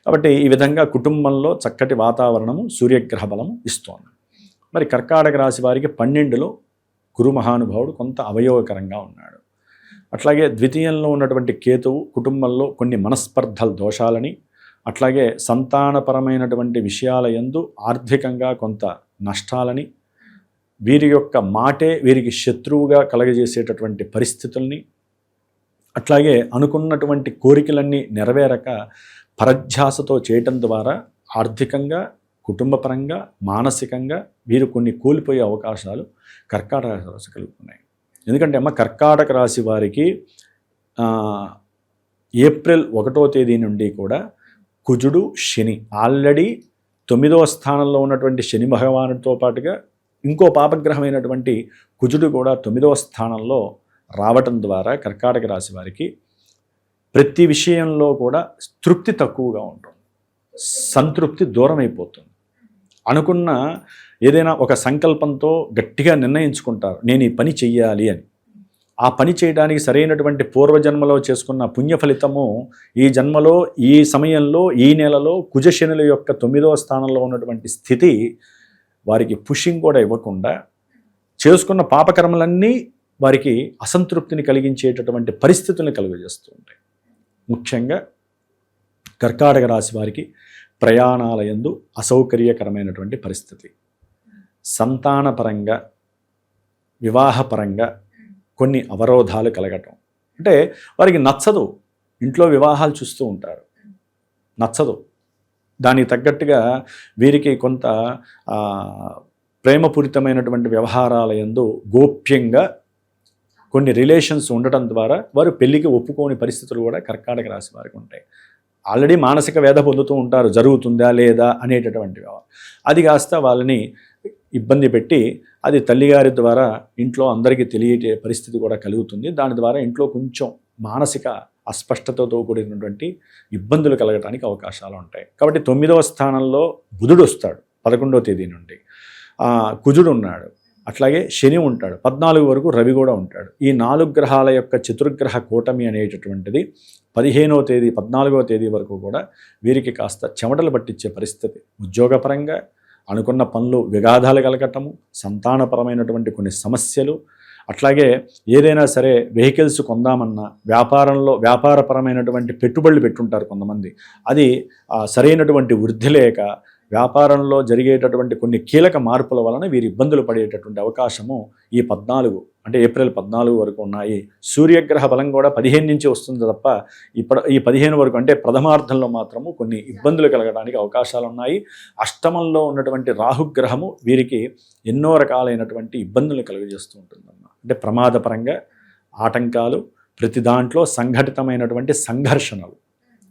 కాబట్టి ఈ విధంగా కుటుంబంలో చక్కటి వాతావరణము సూర్యగ్రహ బలము ఇస్తోంది. మరి కర్కాటక రాశి వారికి 12లో గురు మహానుభావుడు కొంత అవయోగకరంగా ఉన్నాడు. అట్లాగే ద్వితీయంలో ఉన్నటువంటి కేతువు కుటుంబంలో కొన్ని మనస్పర్ధల దోషాలని, అట్లాగే సంతానపరమైనటువంటి విషయాల యందు ఆర్థికంగా కొంత నష్టాలని, వీరి యొక్క మాటే వీరికి శత్రువుగా కలగజేసేటటువంటి పరిస్థితుల్ని, అట్లాగే అనుకున్నటువంటి కోరికలన్నీ నెరవేరక పరధ్యాసతో చేయటం ద్వారా ఆర్థికంగా, కుటుంబపరంగా, మానసికంగా వీరు కొన్ని కోల్పోయే అవకాశాలు కర్కాటక రాశి కలుగుతున్నాయి. ఎందుకంటే కర్కాటక రాశి వారికి ఏప్రిల్ 1వ తేదీ నుండి కూడా కుజుడు, శని ఆల్రెడీ 9వ స్థానంలో ఉన్నటువంటి శని భగవానుడితో పాటుగా ఇంకో పాపగ్రహమైనటువంటి కుజుడు కూడా 9వ స్థానంలో రావటం ద్వారా కర్కాటక రాశి వారికి ప్రతి విషయంలో కూడా తృప్తి తక్కువగా ఉంటుంది, సంతృప్తి దూరం అయిపోతుంది. అనుకున్న ఏదైనా ఒక సంకల్పంతో గట్టిగా నిర్ణయించుకుంటారు, నేను ఈ పని చెయ్యాలి అని. ఆ పని చేయడానికి సరైనటువంటి పూర్వజన్మలో చేసుకున్న పుణ్య ఫలితము ఈ జన్మలో, ఈ సమయంలో, ఈ నెలలో కుజశనుల యొక్క 9వ స్థానంలో ఉన్నటువంటి స్థితి వారికి పుషింగ్ కూడా ఇవ్వకుండా చేసుకున్న పాపకర్మలన్నీ వారికి అసంతృప్తిని కలిగించేటటువంటి పరిస్థితులను కలుగజేస్తూ ఉంటాయి. ముఖ్యంగా కర్కాటక రాశి వారికి ప్రయాణాల యందు అసౌకర్యకరమైనటువంటి పరిస్థితి, సంతానపరంగా, వివాహపరంగా కొన్ని అవరోధాలు కలగటం. అంటే వారికి నచ్చదు, ఇంట్లో వివాహాలు చూస్తూ ఉంటారు, నచ్చదు. దానికి తగ్గట్టుగా వీరికి కొంత ప్రేమపూరితమైనటువంటి వ్యవహారాల యందు గోప్యంగా కొన్ని రిలేషన్స్ ఉండటం ద్వారా వారు పెళ్లికి ఒప్పుకోని పరిస్థితులు కూడా కర్కాటక రాశి వారికి ఉంటాయి. ఆల్రెడీ మానసిక వేద పొందుతూ ఉంటారు, జరుగుతుందా లేదా అనేటటువంటి అది కాస్త వాళ్ళని ఇబ్బంది పెట్టి అది తల్లిగారి ద్వారా ఇంట్లో అందరికీ తెలియటే పరిస్థితి కూడా కలుగుతుంది. దాని ద్వారా ఇంట్లో కొంచెం మానసిక అస్పష్టతతో కూడినటువంటి ఇబ్బందులు కలగడానికి అవకాశాలు ఉంటాయి. కాబట్టి 9వ స్థానంలో బుధుడు వస్తాడు 11వ తేదీ నుండి, కుజుడు ఉన్నాడు, అట్లాగే శని ఉంటాడు, 14 వరకు రవి కూడా ఉంటాడు. ఈ 4 గ్రహాల యొక్క చతుర్గ్రహ కూటమి అనేటటువంటిది 14వ తేదీ వరకు కూడా వీరికి కాస్త చెమటలు పట్టించే పరిస్థితి. ఉద్యోగపరంగా అనుకున్న పనులు విఘాతాలు కలగటము, సంతానపరమైనటువంటి కొన్ని సమస్యలు, అట్లాగే ఏదైనా సరే వెహికల్స్ కొందామన్నా, వ్యాపారపరమైనటువంటి పెట్టుబడులు పెట్టుంటారు కొంతమంది, అది సరైనటువంటి వృద్ధి లేక వ్యాపారంలో జరిగేటటువంటి కొన్ని కీలక మార్పుల వలన వీరు ఇబ్బందులు పడేటటువంటి అవకాశము ఈ 14 అంటే ఏప్రిల్ 14 వరకు ఉన్నాయి. సూర్యగ్రహ బలం కూడా 15 నుంచి వస్తుంది తప్ప ఈ 15 వరకు అంటే ప్రథమార్థంలో మాత్రము కొన్ని ఇబ్బందులు కలగడానికి అవకాశాలు ఉన్నాయి. అష్టమంలో ఉన్నటువంటి రాహుగ్రహము వీరికి ఎన్నో రకాలైనటువంటి ఇబ్బందులు కలుగజేస్తూ ఉంటుందన్నమాట. అంటే ప్రమాదపరంగా ఆటంకాలు, ప్రతి దాంట్లో సంఘటితమైనటువంటి సంఘర్షణలు,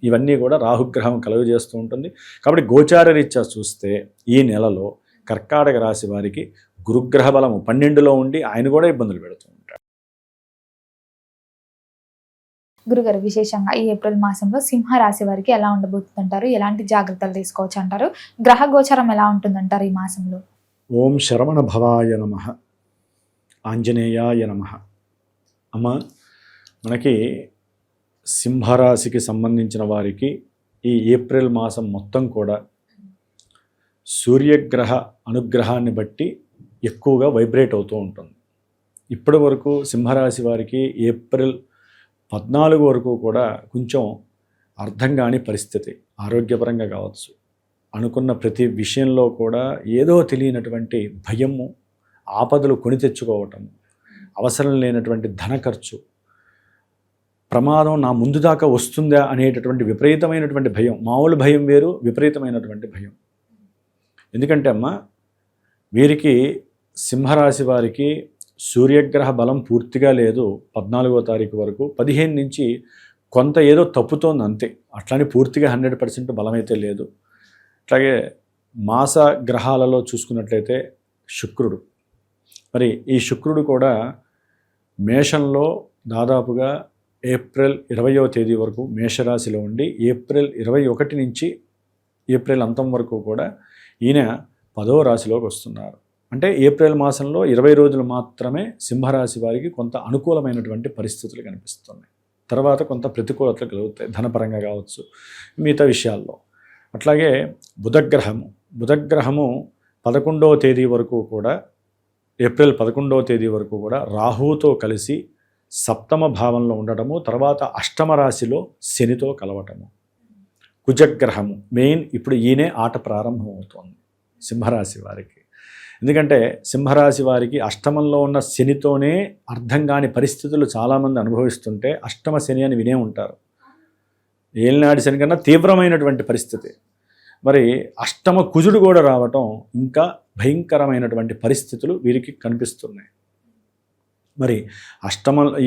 ఇవన్నీ కూడా రాహుగ్రహం కలుగజేస్తూ ఉంటుంది. కాబట్టి గోచార రీత్యా చూస్తే ఈ నెలలో కర్కాటక రాశి వారికి గురుగ్రహ బలము 12లో ఉండి ఆయన కూడా ఇబ్బందులు పెడుతూ ఉంటాడు. గురుగారు, విశేషంగా ఈ ఏప్రిల్ మాసంలో సింహ రాశి వారికి ఎలా ఉండబోతుందంటారు? ఎలాంటి జాగ్రత్తలు తీసుకోవచ్చు అంటారు? గ్రహ గోచారం ఎలా ఉంటుందంటారు ఈ మాసంలో? ఓం శరవణ భవాయ నమః, ఆంజనేయాయ నమః. అమ్మ, మనకి సింహరాశికి సంబంధించిన వారికి ఈ ఏప్రిల్ మాసం మొత్తం కూడా సూర్యగ్రహ అనుగ్రహాన్ని బట్టి ఎక్కువగా వైబ్రేట్ అవుతూ ఉంటుంది. ఇప్పటి వరకు సింహరాశి వారికి ఏప్రిల్ 14 వరకు కూడా కొంచెం అర్థం కాని పరిస్థితి, ఆరోగ్యపరంగా కావచ్చు, అనుకున్న ప్రతి విషయంలో కూడా ఏదో తెలియనటువంటి భయము, ఆపదలు కొని తెచ్చుకోవటం, అవసరం లేనటువంటి ధన ఖర్చు, ప్రమాదం నా ముందు దాకా వస్తుందా అనేటటువంటి విపరీతమైనటువంటి భయం. మామూలు భయం వేరు, విపరీతమైనటువంటి భయం. ఎందుకంటే అమ్మ, వీరికి సింహరాశి వారికి సూర్యగ్రహ బలం పూర్తిగా లేదు 14వ తారీఖు వరకు. 15 నుంచి కొంత ఏదో తప్పుతోంది అంతే, అట్లానే పూర్తిగా 100% బలమైతే లేదు. అట్లాగే మాస గ్రహాలలో చూసుకున్నట్లయితే శుక్రుడు, మరి ఈ శుక్రుడు కూడా మేషంలో దాదాపుగా ఏప్రిల్ 20వ తేదీ వరకు మేషరాశిలో ఉండి ఏప్రిల్ 21 నుంచి ఏప్రిల్ అంతం వరకు కూడా ఈయన 10వ రాశిలోకి వస్తున్నారు. అంటే ఏప్రిల్ మాసంలో 20 రోజులు మాత్రమే సింహరాశి వారికి కొంత అనుకూలమైనటువంటి పరిస్థితులు కనిపిస్తున్నాయి. తర్వాత కొంత ప్రతికూలతలు కలుగుతాయి, ధనపరంగా కావచ్చు, మిగతా విషయాల్లో. అట్లాగే బుధగ్రహము 11వ తేదీ వరకు కూడా, ఏప్రిల్ 11వ తేదీ వరకు కూడా రాహువుతో కలిసి సప్తమ భావంలో ఉండటము, తర్వాత అష్టమ రాశిలో శనితో కలవటము. కుజగ్రహము మెయిన్, ఇప్పుడు ఈయనే ఆట ప్రారంభమవుతోంది సింహరాశి వారికి. ఎందుకంటే సింహరాశి వారికి అష్టమంలో ఉన్న శనితోనే అర్థం కాని పరిస్థితులు చాలామంది అనుభవిస్తుంటే, అష్టమ శని అని వినే ఉంటారు. ఏలినాటి శని కన్నా తీవ్రమైనటువంటి పరిస్థితి. మరి అష్టమ కుజుడు కూడా రావటం ఇంకా భయంకరమైనటువంటి పరిస్థితులు వీరికి కనిపిస్తున్నాయి. మరి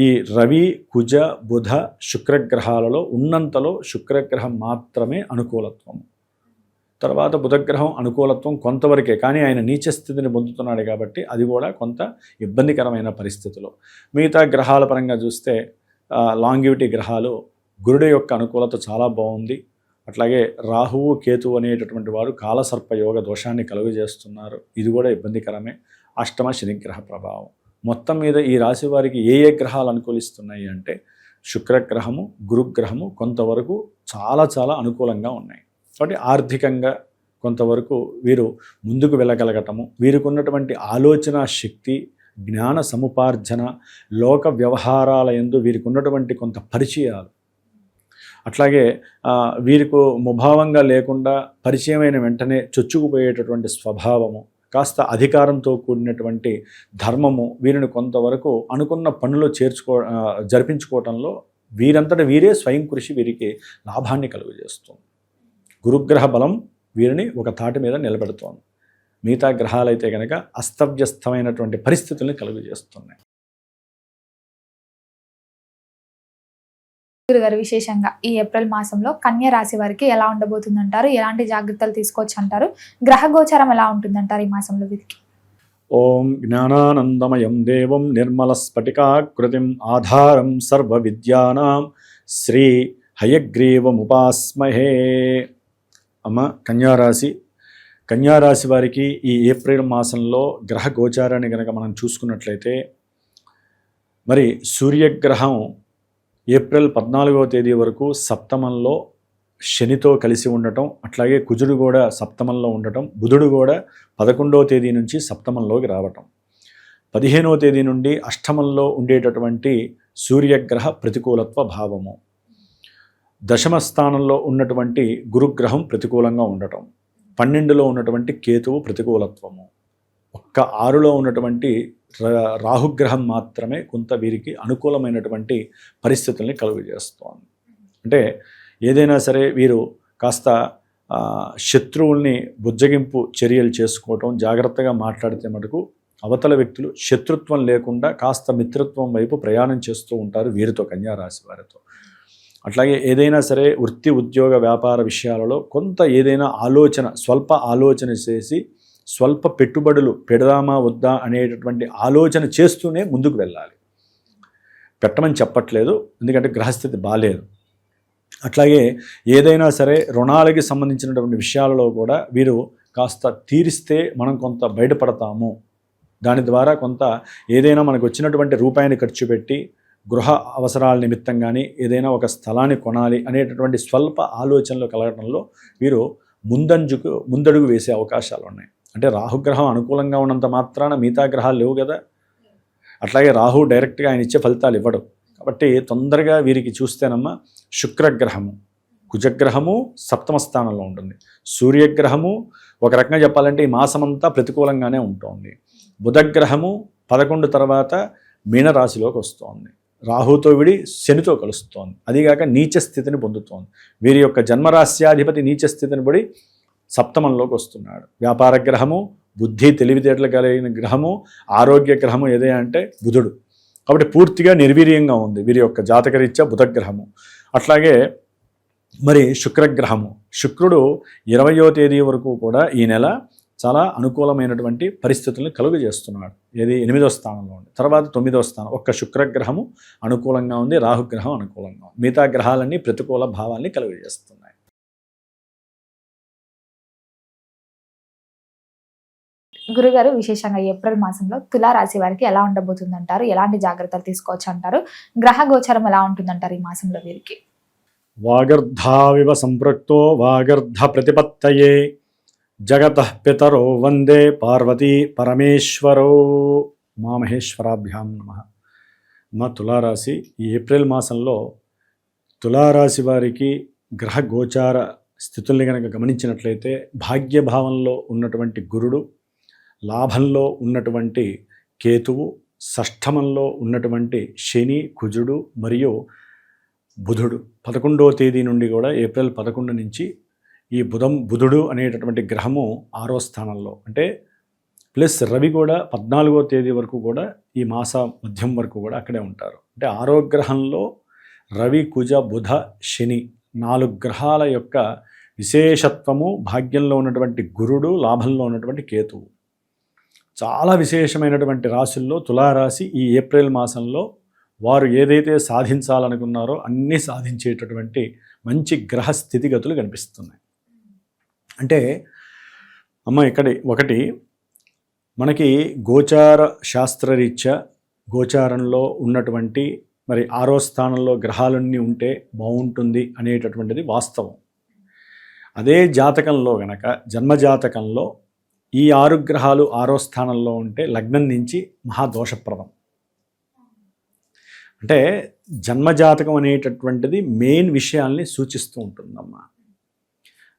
ఈ రవి, కుజ, బుధ, శుక్రగ్రహాలలో ఉన్నంతలో శుక్రగ్రహం మాత్రమే అనుకూలత్వం. తర్వాత బుధగ్రహం అనుకూలత్వం కొంతవరకే, కానీ ఆయన నీచ స్థితిని పొందుతున్నాడు కాబట్టి అది కూడా కొంత ఇబ్బందికరమైన పరిస్థితులు. మిగతా గ్రహాల పరంగా చూస్తే లాంగివిటీ గ్రహాలు, గురుడు యొక్క అనుకూలత చాలా బాగుంది. అట్లాగే రాహువు, కేతువు అనేటటువంటి వారు కాలసర్ప యోగ దోషాన్ని కలుగజేస్తున్నారు, ఇది కూడా ఇబ్బందికరమే. అష్టమ శనిగ్రహ ప్రభావం. మొత్తం మీద ఈ రాశి వారికి ఏ గ్రహాలు అనుకూలిస్తున్నాయి అంటే శుక్రగ్రహము, గురుగ్రహము కొంతవరకు చాలా చాలా అనుకూలంగా ఉన్నాయి. కాబట్టి ఆర్థికంగా కొంతవరకు వీరు ముందుకు వెళ్ళగలగటము, వీరికి ఉన్నటువంటి ఆలోచన శక్తి, జ్ఞాన సముపార్జన, లోక వ్యవహారాల యందు వీరికి ఉన్నటువంటి కొంత పరిచయాలు, అట్లాగే వీరికి ముభావంగా లేకుండా పరిచయమైన వెంటనే చొచ్చుకుపోయేటటువంటి స్వభావము, కాస్త అధికారంతో కూడినటువంటి ధర్మము వీరిని కొంతవరకు అనుకున్న పనులు జరిపించుకోవటంలో వీరంతటా వీరే స్వయం కృషి వీరికి లాభాన్ని కలుగజేస్తుంది. గురుగ్రహ బలం వీరిని ఒక తాటి మీద నిలబెడుతోంది. మిగతా గ్రహాలైతే కనుక అస్తవ్యస్తమైనటువంటి పరిస్థితుల్ని కలుగజేస్తున్నాయి. గురుగారు, విశేషంగా ఈ ఏప్రిల్ మాసంలో కన్య రాశి వారికి ఎలా ఉండబోతుందంటారు? ఎలాంటి జాగ్రత్తలు తీసుకోవచ్చు అంటారు? గ్రహ గోచారం ఎలా ఉంటుందంటారు ఈ మాసంలో వీరికి? ఓం జ్ఞానానందమయం దేవం నిర్మల స్ఫటికాకృతిం ఆధారం సర్వ విద్యానాం శ్రీ హయగ్రీవముపాస్మహే. అమ్మ, కన్యారాశి వారికి ఈ ఏప్రిల్ మాసంలో గ్రహ గోచారాన్ని కనుక మనం చూసుకున్నట్లయితే, మరి సూర్యగ్రహం ఏప్రిల్ 14వ తేదీ వరకు సప్తమంలో శనితో కలిసి ఉండటం, అట్లాగే కుజుడు కూడా సప్తమంలో ఉండటం, బుధుడు కూడా 11వ తేదీ నుంచి సప్తమంలోకి రావటం, 15వ తేదీ నుండి అష్టమంలో ఉండేటటువంటి సూర్యగ్రహ ప్రతికూలత్వ భావము, దశమ స్థానంలో ఉన్నటువంటి గురుగ్రహం ప్రతికూలంగా ఉండటం, 12లో ఉన్నటువంటి కేతువు ప్రతికూలత్వము, ఒక్క 6లో ఉన్నటువంటి రాహుగ్రహం మాత్రమే కొంత వీరికి అనుకూలమైనటువంటి పరిస్థితుల్ని కలుగజేస్తోంది. అంటే ఏదైనా సరే వీరు కాస్త శత్రువుల్ని బుజ్జగింపు చర్యలు చేసుకోవటం, జాగ్రత్తగా మాట్లాడితే మటుకు అవతల వ్యక్తులు శత్రుత్వం లేకుండా కాస్త మిత్రత్వం వైపు ప్రయాణం చేస్తూ ఉంటారు వీరితో, కన్యా రాశి వారితో. అట్లాగే ఏదైనా సరే వృత్తి ఉద్యోగ వ్యాపార విషయాలలో కొంత ఏదైనా ఆలోచన, స్వల్ప ఆలోచన చేసి స్వల్ప పెట్టుబడులు పెడదామా వద్దా అనేటటువంటి ఆలోచన చేస్తూనే ముందుకు వెళ్ళాలి. పెట్టమని చెప్పట్లేదు, ఎందుకంటే గ్రహస్థితి బాలేదు. అట్లాగే ఏదైనా సరే రుణాలకి సంబంధించినటువంటి విషయాలలో కూడా వీరు కాస్త తీరిస్తే మనం కొంత బయటపడతాము, దాని ద్వారా కొంత ఏదైనా మనకు వచ్చినటువంటి రూపాయిని ఖర్చు పెట్టి గృహ అవసరాల నిమిత్తం కానీ ఏదైనా ఒక స్థలాన్ని కొనాలి అనేటటువంటి స్వల్ప ఆలోచనలు కలగడంలో వీరు ముందడుగు వేసే అవకాశాలు ఉన్నాయి. అంటే రాహుగ్రహం అనుకూలంగా ఉన్నంత మాత్రాన మిగతా గ్రహాలు లేవు కదా. అట్లాగే రాహు డైరెక్ట్గా ఆయన ఇచ్చే ఫలితాలు ఇవ్వడు. కాబట్టి తొందరగా వీరికి చూస్తేనమ్మా శుక్రగ్రహము, కుజగ్రహము సప్తమ స్థానంలో ఉంటుంది. సూర్యగ్రహము ఒక రకంగా చెప్పాలంటే ఈ మాసమంతా ప్రతికూలంగానే ఉంటుంది. బుధగ్రహము 11 తర్వాత మీనరాశిలోకి వస్తోంది. రాహుతో విడి శనితో కలుస్తోంది. అదిగాక నీచ స్థితిని పొందుతోంది. వీరి యొక్క జన్మరాశ్యాధిపతి నీచ స్థితిని పడి సప్తమంలోకి వస్తున్నాడు. వ్యాపార గ్రహము, బుద్ధి తెలివితేటలు కలిగిన గ్రహము, ఆరోగ్య గ్రహము ఏదే అంటే బుధుడు. కాబట్టి పూర్తిగా నిర్వీర్యంగా ఉంది వీరి యొక్క జాతకరీత్యా బుధగ్రహము. అట్లాగే మరి శుక్రగ్రహము, శుక్రుడు 20వ తేదీ వరకు కూడా ఈ నెల చాలా అనుకూలమైనటువంటి పరిస్థితులను కలుగజేస్తున్నాడు. ఏది 8వ స్థానంలో ఉంది. తర్వాత 9వ స్థానం ఒక్క శుక్రగ్రహము అనుకూలంగా ఉంది, రాహుగ్రహం అనుకూలంగా ఉంది. మిగతా గ్రహాలన్నీ ప్రతికూల భావాల్ని కలుగజేస్తున్నాయి. గురుగారు, విశేషంగా ఏప్రిల్ మాసంలో తులారాశి వారికి ఎలా ఉండబోతుందంటారు? ఎలాంటి జాగ్రత్తలు తీసుకోవచ్చు అంటారు? గ్రహ గోచరం ఎలా ఉంటుందంటారు ఈ మాసంలో వీరికి? వాగర్ధావివ సంపృక్తో వాగర్ధ ప్రతిపత్తయే జగతః పితరో వందే పార్వతీ పరమేశ్వరో మా మహేశ్వరాభ్యాం నమః. మా తులారాశి ఈ ఏప్రిల్ మాసంలో తులారాశి వారికి గ్రహ గోచార స్థితుల్ని కనుక గమనించినట్లయితే భాగ్యభావంలో ఉన్నటువంటి గురుడు, లాభంలో ఉన్నటువంటి కేతువు, షష్ఠమంలో ఉన్నటువంటి శని, కుజుడు మరియు బుధుడు 11వ తేదీ నుండి కూడా ఏప్రిల్ 11 నుంచి ఈ బుధుడు అనేటటువంటి గ్రహము 6వ స్థానంలో, అంటే ప్లస్ రవి కూడా 14వ తేదీ వరకు కూడా ఈ మాస మధ్యం వరకు కూడా అక్కడే ఉంటారు. అంటే 6వ గ్రహంలో రవి, కుజ, బుధ, శని 4 గ్రహాల యొక్క విశేషత్వము, భాగ్యంలో ఉన్నటువంటి గురుడు, లాభంలో ఉన్నటువంటి కేతువు. చాలా విశేషమైనటువంటి రాశుల్లో తులారాశి ఈ ఏప్రిల్ మాసంలో వారు ఏదైతే సాధించాలనుకున్నారో అన్నీ సాధించేటటువంటి మంచి గ్రహ స్థితిగతులు కనిపిస్తున్నాయి. అంటే అమ్మ ఇక్కడ ఒకటి మనకి గోచార శాస్త్రరీత్యా గోచారంలో ఉన్నటువంటి మరి 6వ స్థానంలో గ్రహాలన్నీ ఉంటే బాగుంటుంది అనేటటువంటిది వాస్తవం. అదే జాతకంలో గనక జన్మజాతకంలో ఈ 6 గ్రహాలు 6వ స్థానంలో ఉంటే లగ్నం నుంచి మహాదోషప్రదం. అంటే జన్మజాతకం అనేటటువంటిది మెయిన్ విషయాల్ని సూచిస్తూ ఉంటుందమ్మా.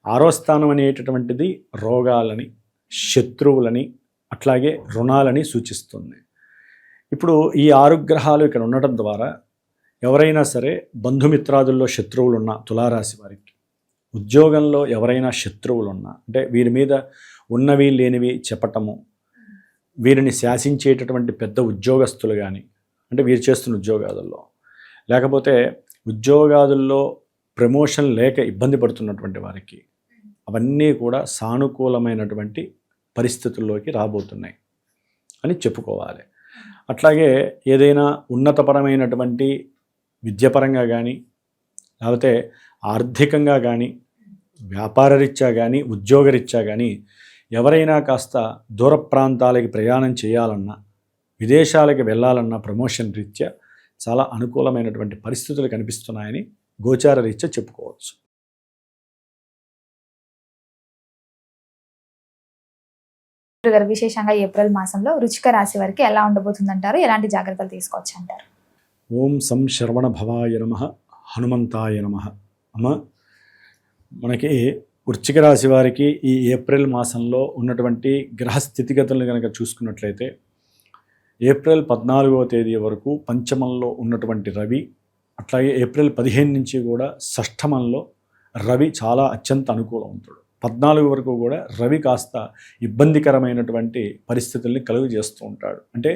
6వ స్థానం అనేటటువంటిది రోగాలని, శత్రువులని, అట్లాగే రుణాలని సూచిస్తుంది. ఇప్పుడు ఈ 6 గ్రహాలు ఇక్కడ ఉండటం ద్వారా ఎవరైనా సరే బంధుమిత్రాదుల్లో శత్రువులున్నా తులారాశి వారికి, ఉద్యోగంలో ఎవరైనా శత్రువులున్నా, అంటే వీరి మీద ఉన్నవి లేనివి చెప్పటము, వీరిని శాసించేటటువంటి పెద్ద ఉద్యోగస్తులు కానీ, అంటే వీరు చేస్తున్న ఉద్యోగాదుల్లో, లేకపోతే ఉద్యోగాదుల్లో ప్రమోషన్ లేక ఇబ్బంది పడుతున్నటువంటి వారికి, అవన్నీ కూడా సానుకూలమైనటువంటి పరిస్థితుల్లోకి రాబోతున్నాయి అని చెప్పుకోవాలి. అట్లాగే ఏదైనా ఉన్నతపరమైనటువంటి విద్యాపరంగా కానీ, లేకపోతే ఆర్థికంగా కానీ, వ్యాపారరీత్యా కానీ, ఉద్యోగరీత్యా కానీ ఎవరైనా కాస్త దూర ప్రాంతాలకి ప్రయాణం చేయాలన్నా, విదేశాలకి వెళ్ళాలన్నా ప్రమోషన్ రీత్యా చాలా అనుకూలమైనటువంటి పరిస్థితులు కనిపిస్తున్నాయని గోచార రీత్యా చెప్పుకోవచ్చు. గారు, విశేషంగా ఏప్రిల్ మాసంలో వృశ్చిక రాశి వారికి ఎలా ఉండబోతుందంటారు? ఎలాంటి జాగ్రత్తలు తీసుకోవచ్చు అంటారు? ఓం సం శరవణ భవాయ నమః, హనుమంతాయ నమః. అమ్మ మనకి వృశ్చిక రాశి వారికి ఈ ఏప్రిల్ మాసంలో ఉన్నటువంటి గ్రహ స్థితిగతులను కనుక చూసుకున్నట్లయితే ఏప్రిల్ 14వ తేదీ వరకు పంచమంలో ఉన్నటువంటి రవి, అట్లాగే ఏప్రిల్ 15 నుంచి కూడా షష్ఠమంలో రవి చాలా అత్యంత అనుకూలవంతుడు. 14 వరకు కూడా రవి కాస్త ఇబ్బందికరమైనటువంటి పరిస్థితుల్ని కలుగు చేస్తూ ఉంటాడు. అంటే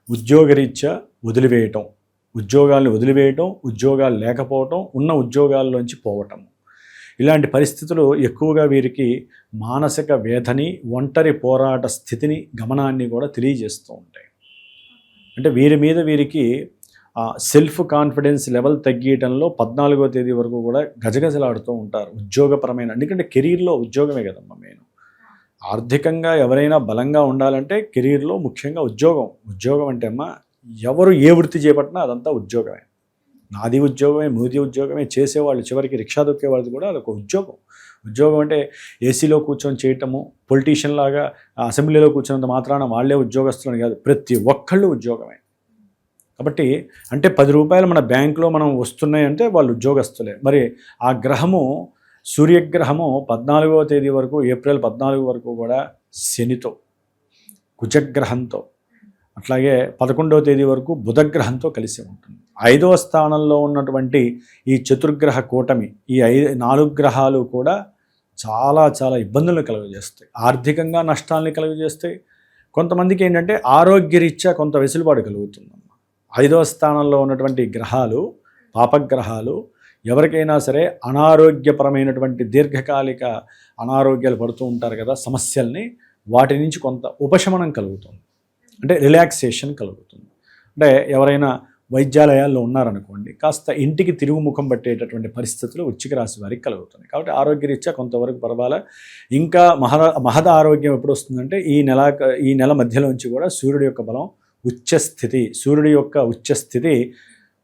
ఉద్యోగరీత్యా వదిలివేయటం, ఉద్యోగాలను వదిలివేయటం, ఉద్యోగాలు లేకపోవటం, ఉన్న ఉద్యోగాల్లోంచి పోవటం, ఇలాంటి పరిస్థితులు ఎక్కువగా వీరికి మానసిక వేధని, ఒంటరి పోరాట స్థితిని, గమనాన్ని కూడా తెలియజేస్తూ ఉంటాయి. అంటే వీరికి సెల్ఫ్ కాన్ఫిడెన్స్ లెవెల్ తగ్గియటంలో 14వ తేదీ వరకు కూడా గజగజలాడుతూ ఉంటారు ఉద్యోగపరమైన. ఎందుకంటే కెరీర్లో ఉద్యోగమే కదమ్మా మెయిన్. ఆర్థికంగా ఎవరైనా బలంగా ఉండాలంటే కెరీర్లో ముఖ్యంగా ఉద్యోగం అంటే అమ్మా ఎవరు ఏ వృత్తి చేపట్టినా అదంతా ఉద్యోగమే. నాది ఉద్యోగమే, మూది ఉద్యోగమే. చేసేవాళ్ళు చివరికి రిక్షా దొక్కే వాళ్ళది కూడా అదొక ఉద్యోగం అంటే ఏసీలో కూర్చొని చేయటము, పొలిటీషియన్ లాగా అసెంబ్లీలో కూర్చున్నంత మాత్రాన వాళ్ళే ఉద్యోగస్తులని కాదు, ప్రతి ఒక్కళ్ళు ఉద్యోగమే. కాబట్టి అంటే 10 రూపాయలు మన బ్యాంకులో మనం వస్తున్నాయంటే వాళ్ళు ఉద్యోగస్తులే. మరి ఆ గ్రహము, సూర్యగ్రహము 14వ తేదీ వరకు, ఏప్రిల్ 14 వరకు కూడా శనితో, కుజగ్రహంతో, అట్లాగే 11వ తేదీ వరకు బుధగ్రహంతో కలిసి ఉంటుంది. 5వ స్థానంలో ఉన్నటువంటి ఈ చతుర్గ్రహ కూటమి, ఈ 4 గ్రహాలు కూడా చాలా చాలా ఇబ్బందులను కలుగజేస్తాయి. ఆర్థికంగా నష్టాలని కలుగజేస్తాయి. కొంతమందికి ఏంటంటే ఆరోగ్యరీత్యా కొంత వెసులుబాటు కలుగుతుంది. 5వ స్థానంలో ఉన్నటువంటి గ్రహాలు, పాపగ్రహాలు, ఎవరికైనా సరే అనారోగ్యపరమైనటువంటి దీర్ఘకాలిక అనారోగ్యాలు పడుతూ ఉంటారు కదా, సమస్యల్ని, వాటి నుంచి కొంత ఉపశమనం కలుగుతుంది. అంటే రిలాక్సేషన్ కలుగుతుంది. అంటే ఎవరైనా వైద్యాలయాల్లో ఉన్నారనుకోండి, కాస్త ఇంటికి తిరుగుముఖం పట్టేటటువంటి పరిస్థితులు వృశ్చిక రాశి వారికి కలుగుతుంది. కాబట్టి ఆరోగ్యరీత్యా కొంతవరకు పర్వాలే. ఇంకా మహద ఆరోగ్యం ఎప్పుడు వస్తుందంటే ఈ నెల మధ్యలోంచి కూడా సూర్యుడి యొక్క బలం, ఉచ్చస్థితి, సూర్యుడి యొక్క ఉచ్చస్థితి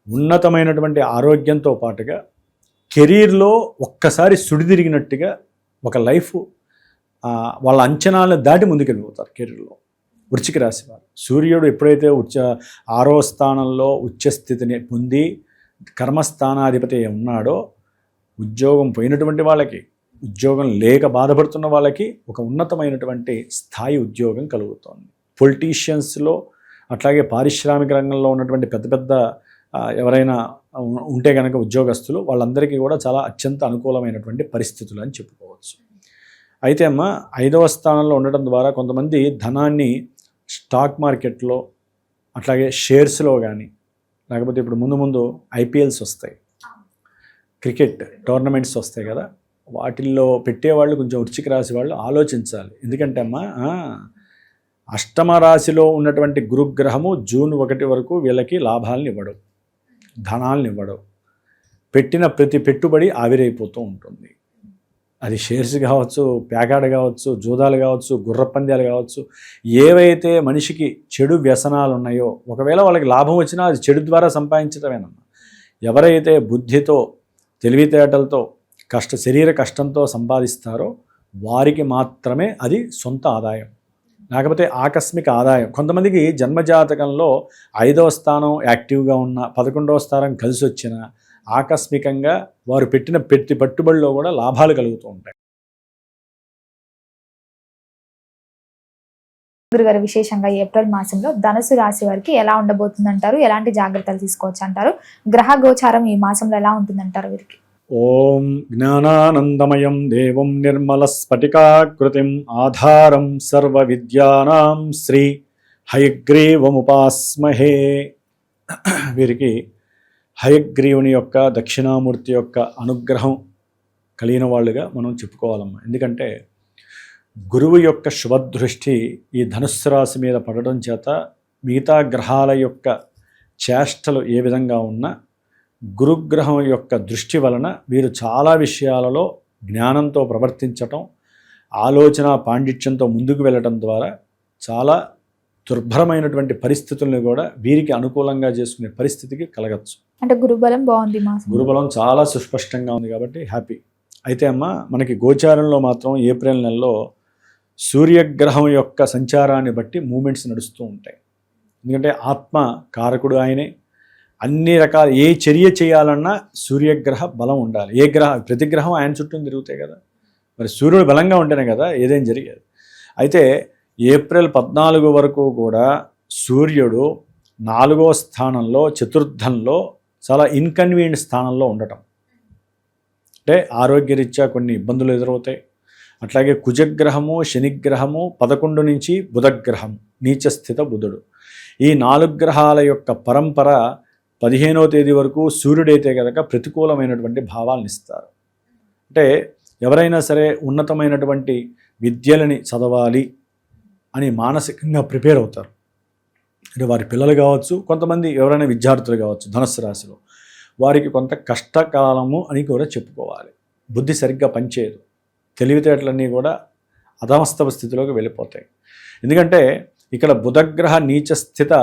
ఉన్నతమైనటువంటి ఆరోగ్యంతో పాటుగా కెరీర్లో ఒక్కసారి సుడిదిరిగినట్టుగా ఒక లైఫ్ వాళ్ళ అంచనాలను దాటి ముందుకెళ్ళిపోతారు కెరీర్లో వృశ్చిక రాశి వారు. సూర్యుడు ఎప్పుడైతే 6వ స్థానంలో ఉచ్చస్థితిని పొంది కర్మస్థానాధిపతి ఉన్నాడో, ఉద్యోగం పోయినటువంటి వాళ్ళకి, ఉద్యోగం లేక బాధపడుతున్న వాళ్ళకి ఒక ఉన్నతమైనటువంటి స్థాయి ఉద్యోగం కలుగుతోంది. పొలిటీషియన్స్లో, అట్లాగే పారిశ్రామిక రంగంలో ఉన్నటువంటి పెద్ద ఎవరైనా ఉంటే కనుక ఉద్యోగస్తులు, వాళ్ళందరికీ కూడా చాలా అత్యంత అనుకూలమైనటువంటి పరిస్థితులు అని చెప్పుకోవచ్చు. అయితే అమ్మ 5వ స్థానంలో ఉండటం ద్వారా కొంతమంది ధనాన్ని స్టాక్ మార్కెట్లో, అట్లాగే షేర్స్లో కానీ, లేకపోతే ఇప్పుడు ముందు ఐపీఎల్స్ వస్తాయి, క్రికెట్ టోర్నమెంట్స్ వస్తాయి కదా, వాటిల్లో పెట్టేవాళ్ళు కొంచెం వృశ్చిక రాశి వాళ్ళు ఆలోచించాలి. ఎందుకంటే అమ్మ అష్టమ రాశిలో ఉన్నటువంటి గురుగ్రహము జూన్ 1 వరకు వీళ్ళకి లాభాలను ఇవ్వడం, ధనాలను ఇవ్వడం, పెట్టిన ప్రతి పెట్టుబడి ఆవిరైపోతూ ఉంటుంది. అది షేర్స్ కావచ్చు, ప్యాకాడ కావచ్చు, జూదాలు కావచ్చు, గుర్రపంద్యాలు కావచ్చు, ఏవైతే మనిషికి చెడు వ్యసనాలు ఉన్నాయో, ఒకవేళ వాళ్ళకి లాభం వచ్చినా అది చెడు ద్వారా సంపాదించడమేనమ్మా. ఎవరైతే బుద్ధితో, తెలివితేటలతో, శరీర కష్టంతో సంపాదిస్తారో వారికి మాత్రమే అది సొంత ఆదాయం, లేకపోతే ఆకస్మిక ఆదాయం. కొంతమందికి జన్మజాతకంలో 5వ స్థానం యాక్టివ్గా ఉన్న, 11వ స్థానం కలిసి వచ్చిన, ఆకస్మికంగా వారు పెట్టిన పెట్టుబడిలో కూడా లాభాలు కలుగుతూ ఉంటాయి. గురుగారు, విశేషంగా ఏప్రిల్ మాసంలో ధనుసు రాశి వారికి ఎలా ఉండబోతుందంటారు? ఎలాంటి జాగ్రత్తలు తీసుకోవచ్చు అంటారు? గ్రహ గోచారం ఈ మాసంలో ఎలా ఉంటుందంటారు వీరికి? ఓం జ్ఞానానందమయం దేవం నిర్మల స్ఫటికాకృతిం ఆధారం సర్వ విద్యానాం శ్రీ హయగ్రీవముపాస్మహే. వీరికి హయగ్రీవుని యొక్క, దక్షిణామూర్తి యొక్క అనుగ్రహం కలిగిన వాళ్ళుగా మనం చెప్పుకోవాలమ్మా. ఎందుకంటే గురువు యొక్క శుభదృష్టి ఈ ధనుస్సు రాశి మీద పడడం చేత మిగతా గ్రహాల యొక్క చేష్టలు ఏ విధంగా ఉన్నా గురుగ్రహం యొక్క దృష్టి వలన వీరు చాలా విషయాలలో జ్ఞానంతో ప్రవర్తించటం, ఆలోచన పాండిత్యంతో ముందుకు వెళ్ళటం ద్వారా చాలా దుర్భరమైనటువంటి పరిస్థితులను కూడా వీరికి అనుకూలంగా చేసుకునే పరిస్థితికి కలగచ్చు. అంటే గురుబలం బాగుంది, గురుబలం చాలా సుస్పష్టంగా ఉంది కాబట్టి హ్యాపీ. అయితే అమ్మ మనకి గోచారంలో మాత్రం ఏప్రిల్ నెలలో సూర్యగ్రహం యొక్క సంచారాన్ని బట్టి మూమెంట్స్ నడుస్తూ ఉంటాయి. ఎందుకంటే ఆత్మ కారకుడు ఆయనే. అన్ని రకాల ఏ చర్య చేయాలన్నా సూర్యగ్రహ బలం ఉండాలి. ప్రతి గ్రహం ఆయన చుట్టూ తిరుగుతాయి కదా. మరి సూర్యుడు బలంగా ఉంటేనే కదా ఏదేం జరిగేది. అయితే ఏప్రిల్ 14 వరకు కూడా సూర్యుడు 4వ స్థానంలో చతుర్థంలో చాలా ఇన్కన్వీనియంట్ స్థానంలో ఉండటం, అంటే ఆరోగ్యరీత్యా కొన్ని ఇబ్బందులు ఎదురవుతాయి. అట్లాగే కుజగ్రహము, శనిగ్రహము, 11 నుంచి బుధగ్రహం, నీచస్థిత బుధుడు, ఈ 4 గ్రహాల యొక్క పరంపర 15వ తేదీ వరకు సూర్యుడైతే కనుక ప్రతికూలమైనటువంటి భావాలను ఇస్తారు. అంటే ఎవరైనా సరే ఉన్నతమైనటువంటి విద్యలని చదవాలి అని మానసికంగా ప్రిపేర్ అవుతారు. అంటే వారి పిల్లలు కావచ్చు, కొంతమంది ఎవరైనా విద్యార్థులు కావచ్చు ధనుస్సు రాశిలో, వారికి కొంత కష్టకాలము అని కూడా చెప్పుకోవాలి. బుద్ధి సరిగ్గా పనిచేయదు, తెలివితేటలన్నీ కూడా అధమస్తవ స్థితిలోకి వెళ్ళిపోతాయి. ఎందుకంటే ఇక్కడ బుధగ్రహ నీచస్థిత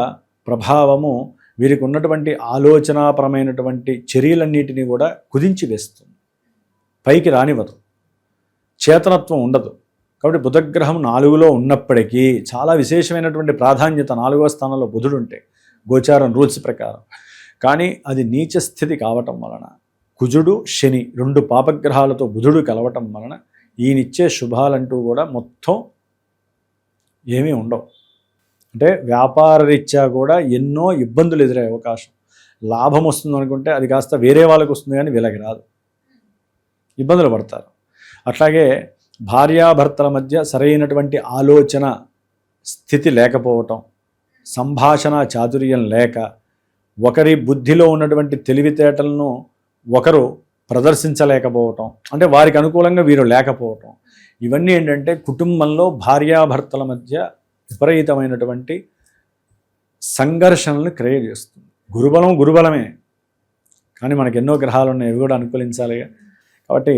ప్రభావము వీరికి ఉన్నటువంటి ఆలోచనాపరమైనటువంటి చర్యలన్నిటినీ కూడా కుదించి వేస్తుంది, పైకి రానివ్వదు, చేతనత్వం ఉండదు. కాబట్టి బుధగ్రహం 4లో ఉన్నప్పటికీ చాలా విశేషమైనటువంటి ప్రాధాన్యత 4వ స్థానంలో బుధుడు ఉంటే గోచారం రూల్స్ ప్రకారం. కానీ అది నీచ స్థితి కావటం వలన, కుజుడు శని 2 పాపగ్రహాలతో బుధుడు కలవటం వలన ఈయనిచ్చే శుభాలంటూ కూడా మొత్తం ఏమీ ఉండవు. అంటే వ్యాపార రీత్యా కూడా ఎన్నో ఇబ్బందులు ఎదురయ్యే అవకాశం. లాభం వస్తుంది అనుకుంటే అది కాస్త వేరే వాళ్ళకి వస్తుంది కానీ వీళ్ళకి రాదు, ఇబ్బందులు పడతారు. అట్లాగే భార్యాభర్తల మధ్య సరైనటువంటి ఆలోచన స్థితి లేకపోవటం, సంభాషణ చాతుర్యం లేక, ఒకరి బుద్ధిలో ఉన్నటువంటి తెలివితేటలను ఒకరు ప్రదర్శించలేకపోవటం, అంటే వారికి అనుకూలంగా వీరు లేకపోవటం, ఇవన్నీ ఏంటంటే కుటుంబంలో భార్యాభర్తల మధ్య విపరీతమైనటువంటి సంఘర్షణలు క్రియేట్ చేస్తుంది. గురుబలం గురుబలమే, కానీ మనకు ఎన్నో గ్రహాలు ఉన్నాయి, ఇవి కూడా అనుకూలించాలి. కాబట్టి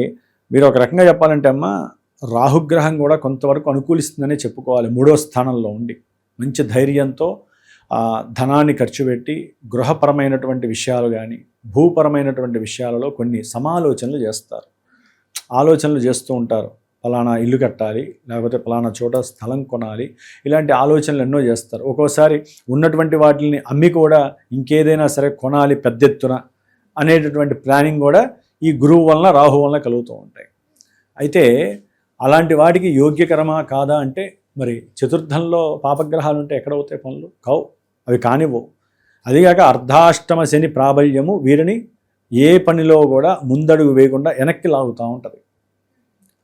మీరు ఒక రకంగా చెప్పాలంటే అమ్మ, రాహుగ్రహం కూడా కొంతవరకు అనుకూలిస్తుందనే చెప్పుకోవాలి. 3వ స్థానంలో ఉండి మంచి ధైర్యంతో ధనాన్ని ఖర్చు పెట్టి గృహపరమైనటువంటి విషయాలు కానీ భూపరమైనటువంటి విషయాలలో కొన్ని సమాలోచనలు చేస్తారు, ఆలోచనలు చేస్తూ ఉంటారు. ఫలానా ఇల్లు కట్టాలి, లేకపోతే ఫలానా చోట స్థలం కొనాలి, ఇలాంటి ఆలోచనలు ఎన్నో చేస్తారు. ఒక్కోసారి ఉన్నటువంటి వాటిని అమ్మి కూడా ఇంకేదైనా సరే కొనాలి పెద్ద ఎత్తున అనేటటువంటి ప్లానింగ్ కూడా ఈ గురువు వలన రాహు వలన కలుగుతూ ఉంటాయి. అయితే అలాంటి వాటికి యోగ్యకరమా కాదా అంటే, మరి చతుర్థంలో పాపగ్రహాలు ఉంటే ఎక్కడవుతాయి పనులు? కావు, అవి కానివ్వవు. అదిగాక అర్ధాష్టమ శని ప్రాబల్యము వీరిని ఏ పనిలో కూడా ముందడుగు వేయకుండా వెనక్కి లాగుతూ ఉంటుంది.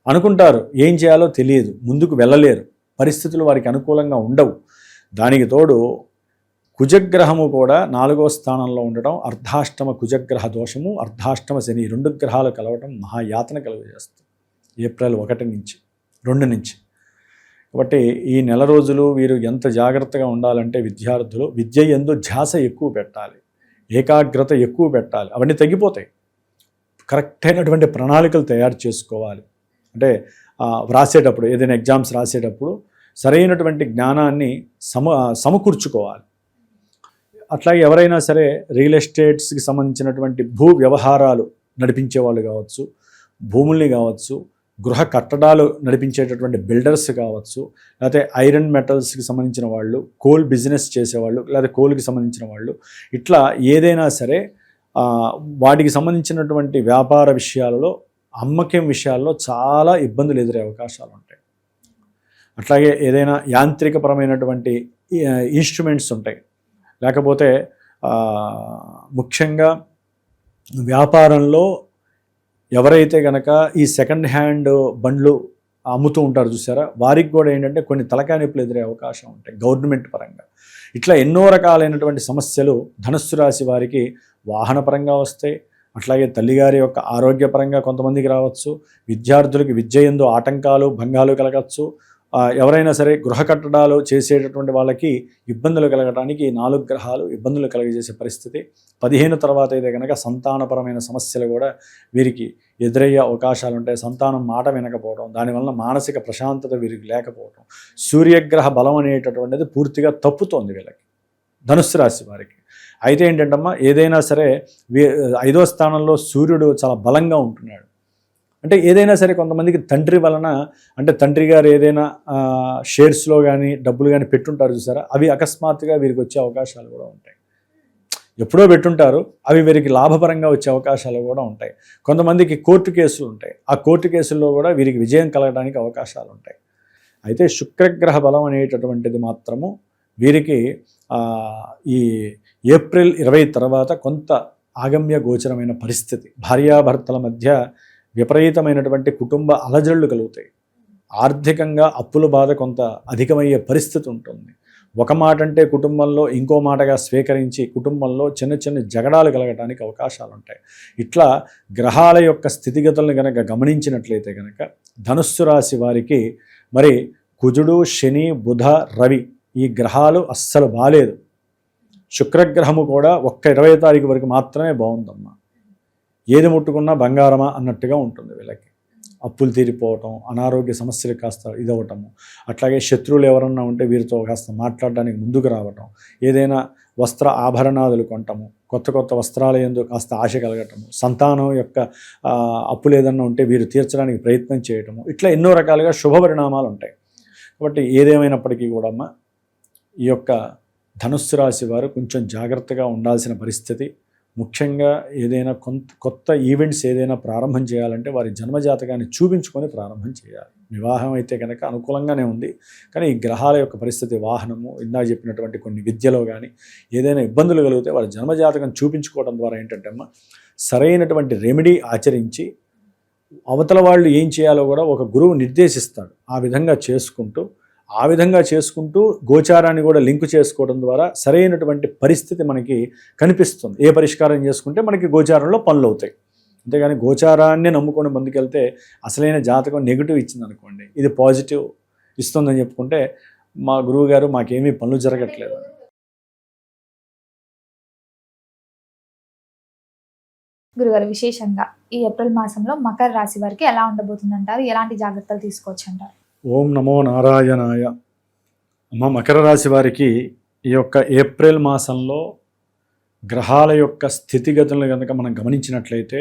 అనుకుంటారు, ఏం చేయాలో తెలియదు, ముందుకు వెళ్ళలేరు, పరిస్థితులు వారికి అనుకూలంగా ఉండవు. దానికి తోడు కుజగ్రహము కూడా 4వ స్థానంలో ఉండటం, అర్ధాష్టమ కుజగ్రహ దోషము, అర్ధాష్టమ శని 2 గ్రహాలు కలవటం మహాయాతన కలుగజేస్తుంది ఏప్రిల్ 1 నుంచి 2 నుంచి. కాబట్టి ఈ నెల రోజులు వీరు ఎంత జాగ్రత్తగా ఉండాలంటే విద్యార్థులు విద్య యందు ధ్యాస ఎక్కువ పెట్టాలి, ఏకాగ్రత ఎక్కువ పెట్టాలి. అవన్నీ తగ్గిపోతాయి. కరెక్ట్ అయినటువంటి ప్రణాళికలు తయారు చేసుకోవాలి. అంటే వ్రాసేటప్పుడు, ఏదైనా ఎగ్జామ్స్ రాసేటప్పుడు సరైనటువంటి జ్ఞానాన్ని సమకూర్చుకోవాలి. అట్లాగే ఎవరైనా సరే రియల్ ఎస్టేట్స్కి సంబంధించినటువంటి భూ వ్యవహారాలు నడిపించే వాళ్ళు కావచ్చు, భూముల్ని కావచ్చు, గృహ కట్టడాలు నడిపించేటటువంటి బిల్డర్స్ కావచ్చు, లేకపోతే ఐరన్ మెటల్స్కి సంబంధించిన వాళ్ళు, కోల్ బిజినెస్ చేసేవాళ్ళు, లేదా కోల్కి సంబంధించిన వాళ్ళు, ఇట్లా ఏదైనా సరే వాటికి సంబంధించినటువంటి వ్యాపార విషయాలలో, అమ్మకం విషయాల్లో చాలా ఇబ్బందులు ఎదురే అవకాశాలు ఉంటాయి. అట్లాగే ఏదైనా యాంత్రికపరమైనటువంటి ఇన్స్ట్రుమెంట్స్ ఉంటాయి, లేకపోతే ముఖ్యంగా వ్యాపారంలో ఎవరైతే కనుక ఈ సెకండ్ హ్యాండ్ బండ్లు అమ్ముతూ ఉంటారు చూసారా, వారికి కూడా ఏంటంటే కొన్ని తలకాయ నొప్పులు ఎదురే అవకాశం ఉంటాయి గవర్నమెంట్ పరంగా. ఇట్లా ఎన్నో రకాలైనటువంటి సమస్యలు ధనుస్సు రాశి వారికి వాహన పరంగా వస్తాయి. అట్లాగే తల్లిగారి యొక్క ఆరోగ్యపరంగా కొంతమందికి రావచ్చు, విద్యార్థులకి విద్య యందు ఆటంకాలు భంగాలు కలగచ్చు, ఎవరైనా సరే గృహ కట్టడాలు చేసేటటువంటి వాళ్ళకి ఇబ్బందులు కలగడానికి 4 గ్రహాలు ఇబ్బందులు కలగజేసే పరిస్థితి. 15 తర్వాత అయితే కనుక సంతానపరమైన సమస్యలు కూడా వీరికి ఎదురయ్యే అవకాశాలు ఉంటాయి. సంతానం మాట వినకపోవడం, దానివల్ల మానసిక ప్రశాంతత వీరికి లేకపోవడం, సూర్యగ్రహ బలం అనేటటువంటిది పూర్తిగా తప్పుతోంది వీళ్ళకి, ధనుస్సు రాశి వారికి. అయితే ఏంటంటమ్మా, ఏదైనా సరే 5వ స్థానంలో సూర్యుడు చాలా బలంగా ఉంటున్నాడు. అంటే ఏదైనా సరే కొంతమందికి తండ్రి వలన, అంటే తండ్రి గారు ఏదైనా షేర్స్లో కానీ డబ్బులు కానీ పెట్టుంటారు చూసారా, అవి అకస్మాత్తుగా వీరికి వచ్చే అవకాశాలు కూడా ఉంటాయి. ఎప్పుడో పెట్టుంటారు, అవి వీరికి లాభపరంగా వచ్చే అవకాశాలు కూడా ఉంటాయి. కొంతమందికి కోర్టు కేసులు ఉంటాయి, ఆ కోర్టు కేసుల్లో కూడా వీరికి విజయం కలగడానికి అవకాశాలు ఉంటాయి. అయితే శుక్రగ్రహ బలం అనేటటువంటిది మాత్రము వీరికి ఈ ఏప్రిల్ 20 తర్వాత కొంత ఆగమ్య గోచరమైన పరిస్థితి, భార్యాభర్తల మధ్య విపరీతమైనటువంటి కుటుంబ అలజడులు కలుగుతాయి. ఆర్థికంగా అప్పుల బాధ కొంత అధికమయ్యే పరిస్థితి ఉంటుంది. ఒక మాట అంటే కుటుంబంలో ఇంకో మాటగా స్వీకరించి కుటుంబంలో చిన్న చిన్న జగడాలు కలగడానికి అవకాశాలు ఉంటాయి. ఇట్లా గ్రహాల యొక్క స్థితిగతులను కనుక గమనించినట్లయితే కనుక ధనుస్సు రాశి వారికి మరి కుజుడు, శని, బుధ, రవి ఈ గ్రహాలు అస్సలు బాలేదు. శుక్రగ్రహము కూడా ఒక్క 20వ తారీఖు వరకు మాత్రమే బాగుందమ్మా. ఏది ముట్టుకున్నా బంగారమా అన్నట్టుగా ఉంటుంది వీళ్ళకి. అప్పులు తీరిపోవటం, అనారోగ్య సమస్యలు కాస్త ఇదవటము, అట్లాగే శత్రువులు ఎవరన్నా ఉంటే వీరితో కాస్త మాట్లాడడానికి ముందుకు రావటం, ఏదైనా వస్త్ర ఆభరణాదులు కొనటము, కొత్త కొత్త వస్త్రాల యందు కాస్త ఆశ కలగటము, సంతానం యొక్క అప్పులు ఏదన్నా ఉంటే వీరు తీర్చడానికి ప్రయత్నం చేయటము, ఇట్లా ఎన్నో రకాలుగా శుభ పరిణామాలు ఉంటాయి. కాబట్టి ఏదేమైనప్పటికీ కూడా అమ్మ ఈ యొక్క ధనుస్సు రాశి వారు కొంచెం జాగ్రత్తగా ఉండాల్సిన పరిస్థితి. ముఖ్యంగా ఏదైనా కొత్త ఈవెంట్స్ ఏదైనా ప్రారంభం చేయాలంటే వారి జన్మజాతకాన్ని చూపించుకొని ప్రారంభం చేయాలి. వివాహం అయితే కనుక అనుకూలంగానే ఉంది, కానీ ఈ గ్రహాల యొక్క పరిస్థితి, వాహనము, ఇందాక చెప్పినటువంటి కొన్ని విద్యలో కానీ ఏదైనా ఇబ్బందులు కలిగితే వారి జన్మజాతకం చూపించుకోవడం ద్వారా ఏంటంటే అమ్మ సరైనటువంటి రెమెడీ ఆచరించి అవతల వాళ్ళు ఏం చేయాలో కూడా ఒక గురువు నిర్దేశిస్తాడు. ఆ విధంగా చేసుకుంటూ గోచారాన్ని కూడా లింకు చేసుకోవడం ద్వారా సరైనటువంటి పరిస్థితి మనకి కనిపిస్తుంది. ఏ పరిష్కారం చేసుకుంటే మనకి గోచారంలో పనులు అవుతాయి. అంతేగాని గోచారాన్ని నమ్ముకొని ముందుకెళ్తే అసలైన జాతకం నెగిటివ్ ఇచ్చింది అనుకోండి, ఇది పాజిటివ్ ఇస్తుందని చెప్పుకుంటే మా గురువు గారు మాకేమీ పనులు జరగట్లేదు. గురుగారు, విశేషంగా ఈ ఏప్రిల్ మాసంలో మకర రాశి వారికి ఎలా ఉండబోతుందంటారు? ఎలాంటి జాగ్రత్తలు తీసుకోవచ్చు అంటారు? ఓం నమో నారాయణాయ. అమ్మ మకర రాశి వారికి ఈ యొక్క ఏప్రిల్ మాసంలో గ్రహాల యొక్క స్థితిగతులను కనుక మనం గమనించినట్లయితే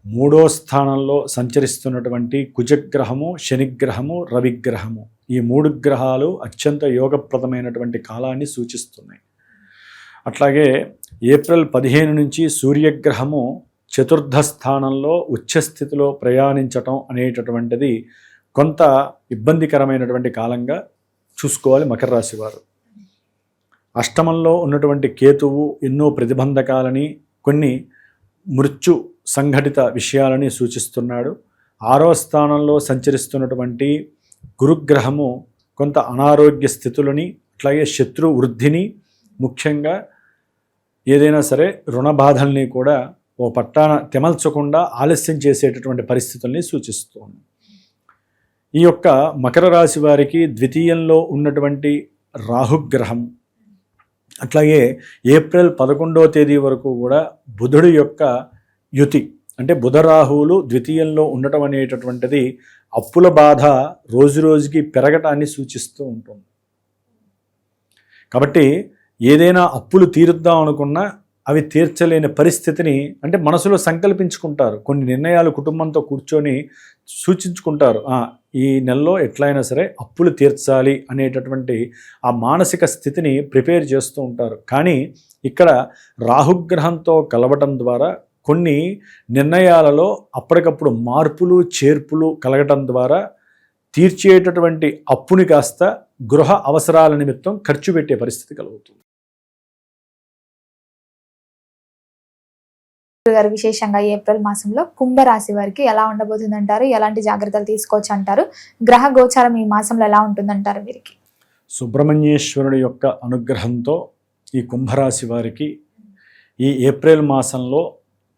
3వ స్థానంలో సంచరిస్తున్నటువంటి కుజగ్రహము, శనిగ్రహము, రవిగ్రహము ఈ 3 గ్రహాలు అత్యంత యోగప్రదమైనటువంటి కాలాన్ని సూచిస్తున్నాయి. అట్లాగే ఏప్రిల్ 15 నుంచి సూర్యగ్రహము 4వ స్థానంలో ఉచ్చస్థితిలో ప్రయాణించటం అనేటటువంటిది కొంత ఇబ్బందికరమైనటువంటి కాలంగా చూసుకోవాలి మకర రాశి వారు. అష్టమంలో ఉన్నటువంటి కేతువు ఎన్నో ప్రతిబంధకాలని, కొన్ని మృత్యు సంఘటిత విషయాలని సూచిస్తున్నాడు. 6వ స్థానంలో సంచరిస్తున్నటువంటి గురుగ్రహము కొంత అనారోగ్య స్థితులని, అట్లాగే శత్రు వృద్ధిని, ముఖ్యంగా ఏదైనా సరే రుణ బాధల్ని కూడా ఓ పట్టాన తెమల్చకుండా ఆలస్యం చేసేటటువంటి పరిస్థితుల్ని సూచిస్తుంది. ఈ యొక్క మకర రాశి వారికి ద్వితీయంలో ఉన్నటువంటి రాహుగ్రహం, అట్లాగే ఏప్రిల్ 11వ తేదీ వరకు కూడా బుధుడి యొక్క యుతి, అంటే బుధరాహువులు ద్వితీయంలో ఉండటం అనేటటువంటిది అప్పుల బాధ రోజు రోజుకి పెరగటాన్ని సూచిస్తూ ఉంటుంది. కాబట్టి ఏదైనా అప్పులు తీరుద్దాం అనుకున్నా అవి తీర్చలేని పరిస్థితిని, అంటే మనసులో సంకల్పించుకుంటారు, కొన్ని నిర్ణయాలు కుటుంబంతో కూర్చొని సూచించుకుంటారు, ఈ నెలలో ఎట్లయినా సరే అప్పులు తీర్చాలి అనేటటువంటి ఆ మానసిక స్థితిని ప్రిపేర్ చేస్తూ ఉంటారు. కానీ ఇక్కడ రాహుగ్రహంతో కలవటం ద్వారా కొన్ని నిర్ణయాలలో అప్పటికప్పుడు మార్పులు చేర్పులు కలగటం ద్వారా తీర్చేటటువంటి అప్పుని కాస్త గృహ అవసరాల నిమిత్తం ఖర్చు పెట్టే పరిస్థితి కలుగుతుంది. గారు, విశేషంగా ఏప్రిల్ మాసంలో కుంభరాశి వారికి ఎలా ఉండబోతుందంటారు? ఎలాంటి జాగ్రత్తలు తీసుకోవచ్చు అంటారు? గ్రహ గోచారం ఈ మాసంలో ఎలా ఉంటుందంటారు వీరికి? సుబ్రహ్మణ్యేశ్వరుడి యొక్క అనుగ్రహంతో ఈ కుంభరాశి వారికి ఈ ఏప్రిల్ మాసంలో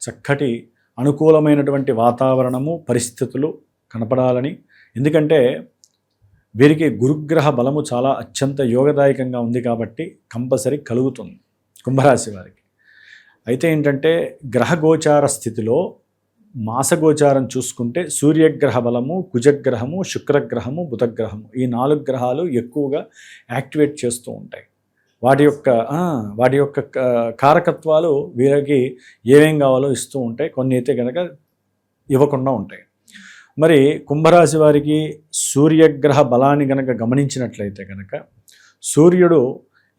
చక్కటి అనుకూలమైనటువంటి వాతావరణము, పరిస్థితులు కనపడాలని, ఎందుకంటే వీరికి గురుగ్రహ బలము చాలా అత్యంత యోగదాయకంగా ఉంది కాబట్టి కంపల్సరీ కలుగుతుంది కుంభరాశి వారికి. అయితే ఏంటంటే గ్రహగోచార స్థితిలో మాసగోచారం చూసుకుంటే సూర్యగ్రహ బలము, కుజగ్రహము, శుక్రగ్రహము, బుధగ్రహము ఈ 4 గ్రహాలు ఎక్కువగా యాక్టివేట్ చేస్తూ ఉంటాయి. వాటి యొక్క కారకత్వాలు వీరికి ఏమేం కావాలో ఇస్తూ ఉంటాయి, కొన్ని అయితే కనుక ఇవ్వకుండా ఉంటాయి. మరి కుంభరాశి వారికి సూర్యగ్రహ బలాన్ని కనుక గమనించినట్లయితే కనుక సూర్యుడు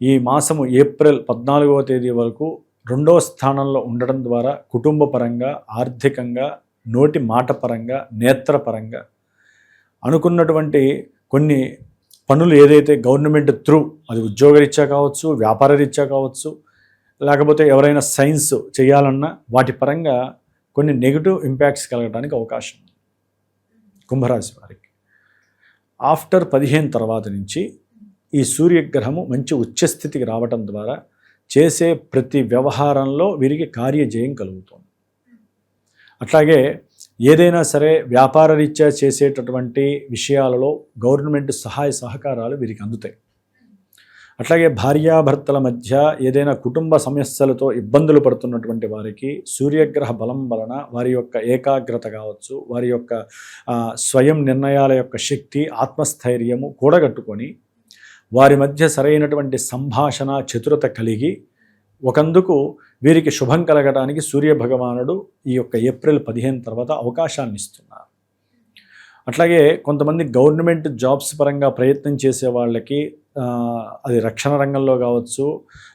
ఈ మాసము ఏప్రిల్ 14వ తేదీ వరకు రెండవ స్థానంలో ఉండడం ద్వారా కుటుంబ పరంగా, ఆర్థికంగా, నోటి మాట పరంగా, నేత్రపరంగా అనుకున్నటువంటి కొన్ని పనులు ఏదైతే గవర్నమెంట్ త్రూ, అది ఉద్యోగరీత్యా కావచ్చు, వ్యాపార రీత్యా కావచ్చు, లేకపోతే ఎవరైనా సైన్స్ చేయాలన్నా వాటి పరంగా కొన్ని నెగిటివ్ ఇంపాక్ట్స్ కలగడానికి అవకాశం ఉంది కుంభరాశి వారికి. ఆఫ్టర్ 15 తర్వాత నుంచి ఈ సూర్యగ్రహము మంచి ఉచ్చస్థితికి రావటం ద్వారా చేసే ప్రతి వ్యవహారంలో వీరికి కార్యజయం కలుగుతుంది. అట్లాగే ఏదైనా సరే వ్యాపార రీత్యా చేసేటటువంటి విషయాలలో గవర్నమెంట్ సహాయ సహకారాలు వీరికి అందుతాయి. అట్లాగే భార్యాభర్తల మధ్య ఏదైనా కుటుంబ సమస్యలతో ఇబ్బందులు పడుతున్నటువంటి వారికి సూర్యగ్రహ బలం వలన వారి యొక్క ఏకాగ్రత కావచ్చు, వారి యొక్క స్వయం నిర్ణయాల యొక్క శక్తి, ఆత్మస్థైర్యము కూడగట్టుకొని వారి మధ్య సరైనటువంటి సంభాషణ చతురత కలిగి ఒకందుకు వీరికి శుభం కలగడానికి సూర్యభగవానుడు ఈ యొక్క ఏప్రిల్ 15 తర్వాత అవకాశాన్ని ఇస్తున్నారు. అట్లాగే కొంతమంది గవర్నమెంట్ జాబ్స్ పరంగా ప్రయత్నం చేసే వాళ్ళకి అది రక్షణ రంగంలో కావచ్చు,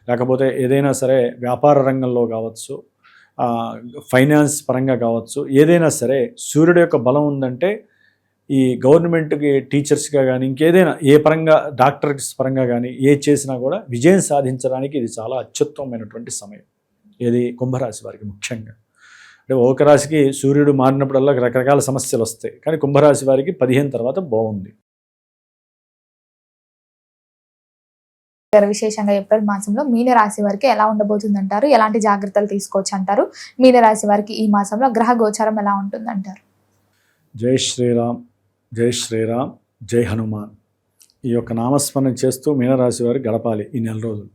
లేకపోతే ఏదైనా సరే వ్యాపార రంగంలో కావచ్చు, ఫైనాన్స్ పరంగా కావచ్చు, ఏదైనా సరే సూర్యుడు యొక్క బలం ఉందంటే ఈ గవర్నమెంట్కి టీచర్స్గా కానీ ఇంకేదైనా ఏ పరంగా డాక్టర్స్ పరంగా కానీ ఏ చేసినా కూడా విజయం సాధించడానికి ఇది చాలా అత్యుత్తమమైనటువంటి సమయం. ఏది కుంభరాశి వారికి ముఖ్యంగా. అంటే ఒక రాశికి సూర్యుడు మారినప్పుడల్లా రకరకాల సమస్యలు వస్తాయి, కానీ కుంభరాశి వారికి 15 తర్వాత బాగుంది. విశేషంగా ఏప్రిల్ మాసంలో మీనరాశి వారికి ఎలా ఉండబోతుందంటారు? ఎలాంటి జాగ్రత్తలు తీసుకోవచ్చు అంటారు? మీనరాశి వారికి ఈ మాసంలో గ్రహ గోచారం ఎలా ఉంటుందంటారు? జై శ్రీరామ్, జై శ్రీరామ్, జై హనుమాన్. ఈ యొక్క నామస్మరణ చేస్తూ మీనరాశి వారు గడపాలి ఈ నెల రోజులు.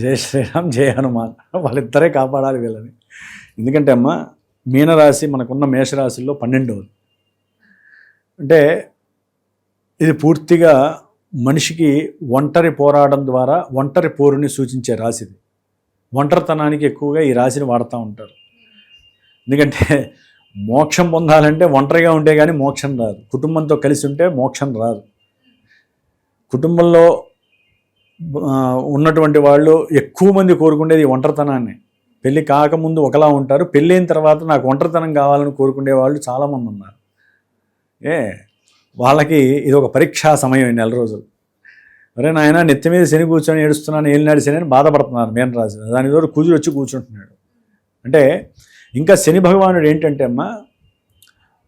జై శ్రీరామ్, జై హనుమాన్, వాళ్ళిద్దరే కాపాడాలి వీళ్ళని. ఎందుకంటే అమ్మ, మీనరాశి మనకున్న మేషరాశుల్లో 12వది. అంటే ఇది పూర్తిగా మనిషికి ఒంటరి పోరాటం ద్వారా ఒంటరి పోరుని సూచించే రాశిది. ఒంటరితనానికి ఎక్కువగా ఈ రాశిని వాడుతూ ఉంటారు. ఎందుకంటే మోక్షం పొందాలంటే ఒంటరిగా ఉంటే కానీ మోక్షం రాదు, కుటుంబంతో కలిసి ఉంటే మోక్షం రాదు. కుటుంబంలో ఉన్నటువంటి వాళ్ళు ఎక్కువ మంది కోరుకునేది ఒంటరితనాన్ని. పెళ్ళి కాకముందు ఒకలా ఉంటారు, పెళ్ళైన తర్వాత నాకు ఒంటరితనం కావాలని కోరుకునే వాళ్ళు చాలామంది ఉన్నారు. వాళ్ళకి ఇది ఒక పరీక్షా సమయం. ఈ నెల రోజులు అరే నాయన నెత్తి మీద శని కూర్చొని ఏడుస్తున్నాను, ఏలినాడు శని అని బాధపడుతున్నారు మీనరాశి. దాని ద్వారా కుజుడు వచ్చి కూర్చుంటున్నాడు. అంటే ఇంకా శని భగవానుడు ఏంటంటే అమ్మ,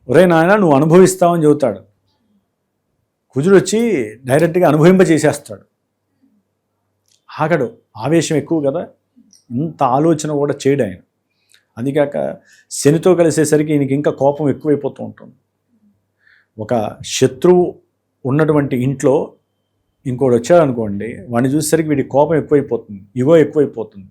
ఒరే నాయన నువ్వు అనుభవిస్తావని చెబుతాడు. కుజుడు వచ్చి డైరెక్ట్గా అనుభవింపజేసేస్తాడు. ఆగడు, ఆవేశం ఎక్కువ కదా, ఇంత ఆలోచన కూడా చేయడు ఆయన. అదికాక శనితో కలిసేసరికి ఈయనకి ఇంకా కోపం ఎక్కువైపోతూ ఉంటుంది. ఒక శత్రువు ఉన్నటువంటి ఇంట్లో ఇంకోటి వచ్చాడనుకోండి, వాడిని చూసేసరికి వీడి కోపం ఎక్కువైపోతుంది, ఇగో ఎక్కువైపోతుంది.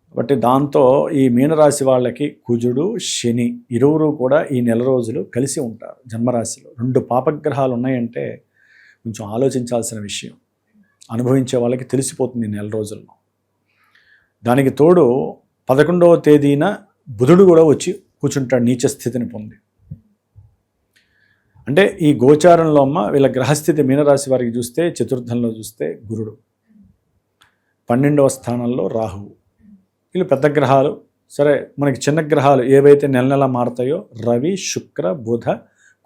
కాబట్టి దాంతో ఈ మీనరాశి వాళ్ళకి కుజుడు, శని ఇరువురు కూడా ఈ నెల రోజులు కలిసి ఉంటారు జన్మరాశిలో. 2 పాపగ్రహాలు ఉన్నాయంటే కొంచెం ఆలోచించాల్సిన విషయం. అనుభవించే వాళ్ళకి తెలిసిపోతుంది ఈ నెల రోజుల్లో. దానికి తోడు 11వ తేదీన బుధుడు కూడా వచ్చి కూర్చుంటాడు నీచ స్థితిని పొంది. అంటే ఈ గోచారంలో అమ్మ వీళ్ళ గ్రహస్థితి మీనరాశి వారికి చూస్తే చతుర్థంలో చూస్తే గురుడు, 12వ స్థానంలో రాహువు. వీళ్ళు పెద్ద గ్రహాలు. సరే, మనకి చిన్న గ్రహాలు ఏవైతే నెల నెల మారుతాయో రవి, శుక్ర, బుధ,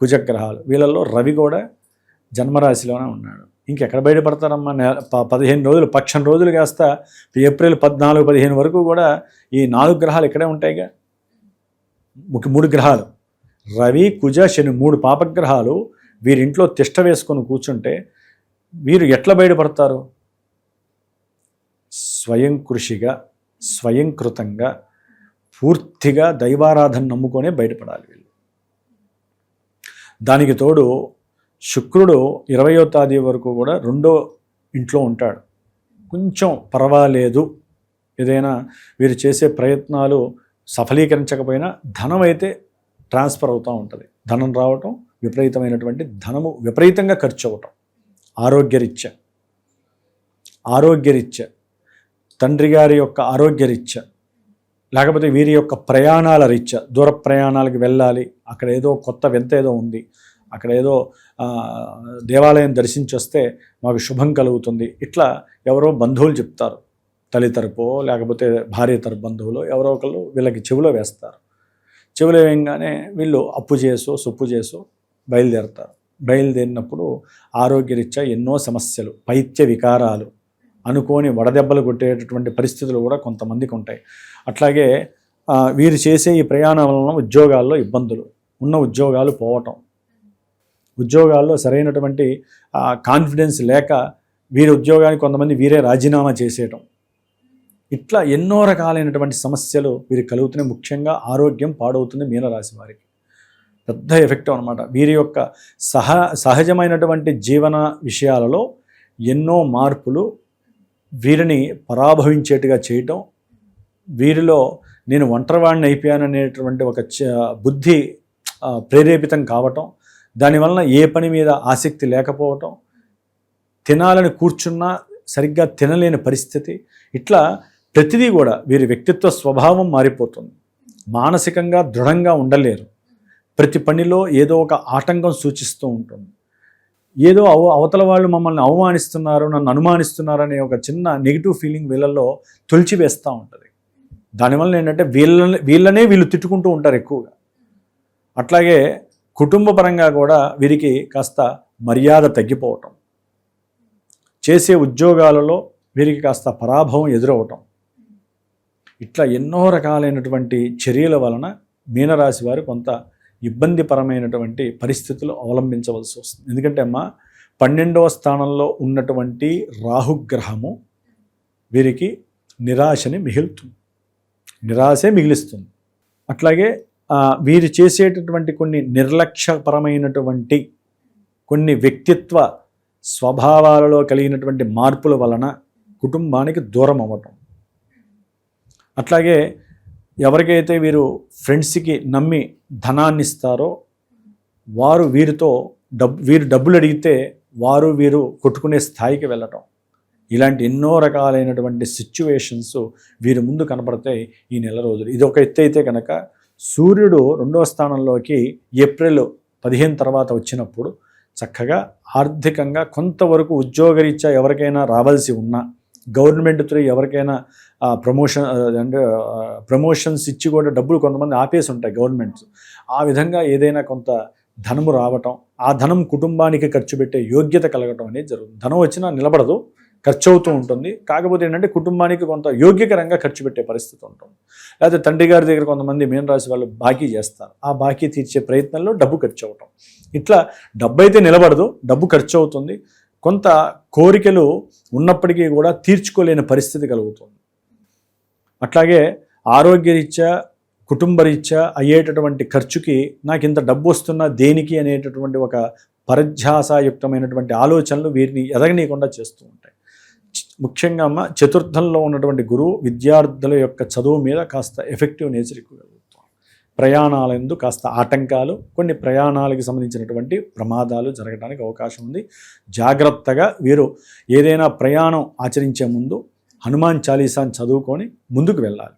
కుజగ్రహాలు. వీళ్ళల్లో రవి కూడా జన్మరాశిలోనే ఉన్నాడు. ఇంకెక్కడ బయటపడతారమ్మా? 15 రోజులు, పక్షం రోజులు కాస్త ఏప్రిల్ 14, 15 వరకు కూడా ఈ 4 గ్రహాలు ఇక్కడే ఉంటాయిగా. 3 గ్రహాలు రవి, కుజ, శని 3 పాపగ్రహాలు వీరింట్లో తిష్ట వేసుకొని కూర్చుంటే వీరు ఎట్లా బయటపడతారు? స్వయం కృషిగా, స్వయంకృతంగా, పూర్తిగా దైవారాధన నమ్ముకొనే బయటపడాలి వీళ్ళు. దానికి తోడు శుక్రుడు 20వ తేదీ వరకు కూడా 2వ ఇంట్లో ఉంటాడు. కొంచెం పర్వాలేదు, ఏదైనా వీరు చేసే ప్రయత్నాలు సఫలీకరించకపోయినా ధనం అయితే ట్రాన్స్ఫర్ అవుతూ ఉంటుంది. ధనం రావటం, విపరీతమైనటువంటి ధనము విపరీతంగా ఖర్చు అవ్వటం, ఆరోగ్యరీత్యా, తండ్రి గారి యొక్క ఆరోగ్యరీత్యా, లేకపోతే వీరి యొక్క ప్రయాణాల రీత్యా, దూర ప్రయాణాలకు వెళ్ళాలి, అక్కడ ఏదో కొత్త వింత ఏదో ఉంది, అక్కడ ఏదో దేవాలయం దర్శించి వస్తే మాకు శుభం కలుగుతుంది, ఇట్లా ఎవరో బంధువులు చెప్తారు. తల్లి తరపో లేకపోతే భార్య తరపు బంధువులు ఎవరో ఒకళ్ళు వీళ్ళకి చెవిలో వేస్తారు. చెవిలో వేయంగానే వీళ్ళు అప్పు చేసో సొప్పు చేసో బయలుదేరతారు. బయలుదేరినప్పుడు ఆరోగ్యరీత్యా ఎన్నో సమస్యలు, పైత్య వికారాలు, అనుకోని వడదెబ్బలు కొట్టేటటువంటి పరిస్థితులు కూడా కొంతమందికి ఉంటాయి. అట్లాగే వీరు చేసే ఈ ప్రయాణం వలన ఉద్యోగాల్లో ఇబ్బందులు, ఉన్న ఉద్యోగాలు పోవటం, ఉద్యోగాల్లో సరైనటువంటి కాన్ఫిడెన్స్ లేక వీరి ఉద్యోగానికి కొంతమంది వీరే రాజీనామా చేసేయటం, ఇట్లా ఎన్నో రకాలైనటువంటి సమస్యలు వీరికి కలుగుతున్నాయి. ముఖ్యంగా ఆరోగ్యం పాడవుతుంది మీనరాశి వారికి. పెద్ద ఎఫెక్ట్ అనమాట. వీరి యొక్క సహజమైనటువంటి జీవన విషయాలలో ఎన్నో మార్పులు వీరిని పరాభవించేట్టుగా చేయటం, వీరిలో నేను ఒంటరివాడిని అయిపోయాననేటువంటి ఒక బుద్ధి ప్రేరేపితం కావటం, దానివలన ఏ పని మీద ఆసక్తి లేకపోవటం, తినాలని కూర్చున్నా సరిగ్గా తినలేని పరిస్థితి, ఇట్లా ప్రతిదీ కూడా వీరి వ్యక్తిత్వ స్వభావం మారిపోతుంది. మానసికంగా దృఢంగా ఉండలేరు. ప్రతి పనిలో ఏదో ఒక ఆటంకం సూచిస్తూ ఉంటుంది. ఏదో అవతల వాళ్ళు మమ్మల్ని అవమానిస్తున్నారు, నన్ను అనుమానిస్తున్నారు అనే ఒక చిన్న నెగిటివ్ ఫీలింగ్ వీళ్ళల్లో తొలిచివేస్తూ ఉంటుంది. దానివల్ల ఏంటంటే వీళ్ళనే వీళ్ళు తిట్టుకుంటూ ఉంటారు ఎక్కువగా. అట్లాగే కుటుంబ పరంగా కూడా వీరికి కాస్త మర్యాద తగ్గిపోవటం, చేసే ఉద్యోగాలలో వీరికి కాస్త పరాభవం ఎదురవటం, ఇట్లా ఎన్నో రకాలైనటువంటి చర్యల వలన మీనరాశి వారు కొంత ఇబ్బందిపరమైనటువంటి పరిస్థితులు అవలంబించవలసి వస్తుంది. ఎందుకంటే 12వ స్థానంలో ఉన్నటువంటి రాహుగ్రహము వీరికి నిరాశే మిగిలిస్తుంది. అట్లాగే వీరు చేసేటటువంటి కొన్ని నిర్లక్ష్యపరమైనటువంటి కొన్ని వ్యక్తిత్వ స్వభావాలలో కలిగినటువంటి మార్పుల వలన కుటుంబానికి దూరం అవ్వటం, అట్లాగే ఎవరికైతే వీరు ఫ్రెండ్స్కి నమ్మి ధనాన్ని ఇస్తారో వారు వీరితో వీరు డబ్బులు అడిగితే వీరు కొట్టుకునే స్థాయికి వెళ్ళటం, ఇలాంటి ఎన్నో రకాలైనటువంటి సిచ్యువేషన్స్ వీరి ముందు కనపడతాయి ఈ నెల రోజులు. ఇది ఒక ఎత్తు అయితే కనుక సూర్యుడు 2వ స్థానంలోకి ఏప్రిల్ 15 తర్వాత వచ్చినప్పుడు చక్కగా ఆర్థికంగా కొంతవరకు ఉద్యోగరీత్యా ఎవరికైనా రావాల్సి ఉన్నా, గవర్నమెంట్ త్రూ ఎవరికైనా ప్రమోషన్స్ ఇచ్చి కూడా డబ్బులు కొంతమంది ఆపేసి ఉంటాయి గవర్నమెంట్స్. ఆ విధంగా ఏదైనా కొంత ధనము రావటం, ఆ ధనం కుటుంబానికి ఖర్చు పెట్టే యోగ్యత కలగటం అనేది జరుగుతుంది. ధనం వచ్చినా నిలబడదు, ఖర్చు అవుతూ ఉంటుంది. కాకపోతే ఏంటంటే కుటుంబానికి కొంత యోగ్యకరంగా ఖర్చు పెట్టే పరిస్థితి ఉంటుంది. లేకపోతే తండ్రి గారి దగ్గర కొంతమంది మీనరాశి వాళ్ళు బాకీ చేస్తారు, ఆ బాకీ తీర్చే ప్రయత్నంలో డబ్బు ఖర్చు అవటం, ఇట్లా డబ్బు అయితే నిలబడదు, డబ్బు ఖర్చు అవుతుంది. కొంత కోరికలు ఉన్నప్పటికీ కూడా తీర్చుకోలేని పరిస్థితి కలుగుతుంది. అట్లాగే ఆరోగ్యరీత్యా కుటుంబరీత్యా అయ్యేటటువంటి ఖర్చుకి నాకు ఇంత డబ్బు వస్తున్నా దేనికి అనేటటువంటి ఒక పరధ్యాసయుక్తమైనటువంటి ఆలోచనలు వీరిని ఎదగనీయకుండా చేస్తూ ఉంటాయి. ముఖ్యంగా చతుర్థంలో ఉన్నటువంటి గురువు విద్యార్థుల యొక్క చదువు మీద కాస్త ఎఫెక్టివ్ నేచర్ ఎక్కువ కలుగుతుంది. ప్రయాణాలందు కాస్త ఆటంకాలు, కొన్ని ప్రయాణాలకు సంబంధించినటువంటి ప్రమాదాలు జరగడానికి అవకాశం ఉంది. జాగ్రత్తగా వీరు ఏదైనా ప్రయాణం ఆచరించే ముందు హనుమాన్ చాలీసాని చదువుకొని ముందుకు వెళ్ళాలి.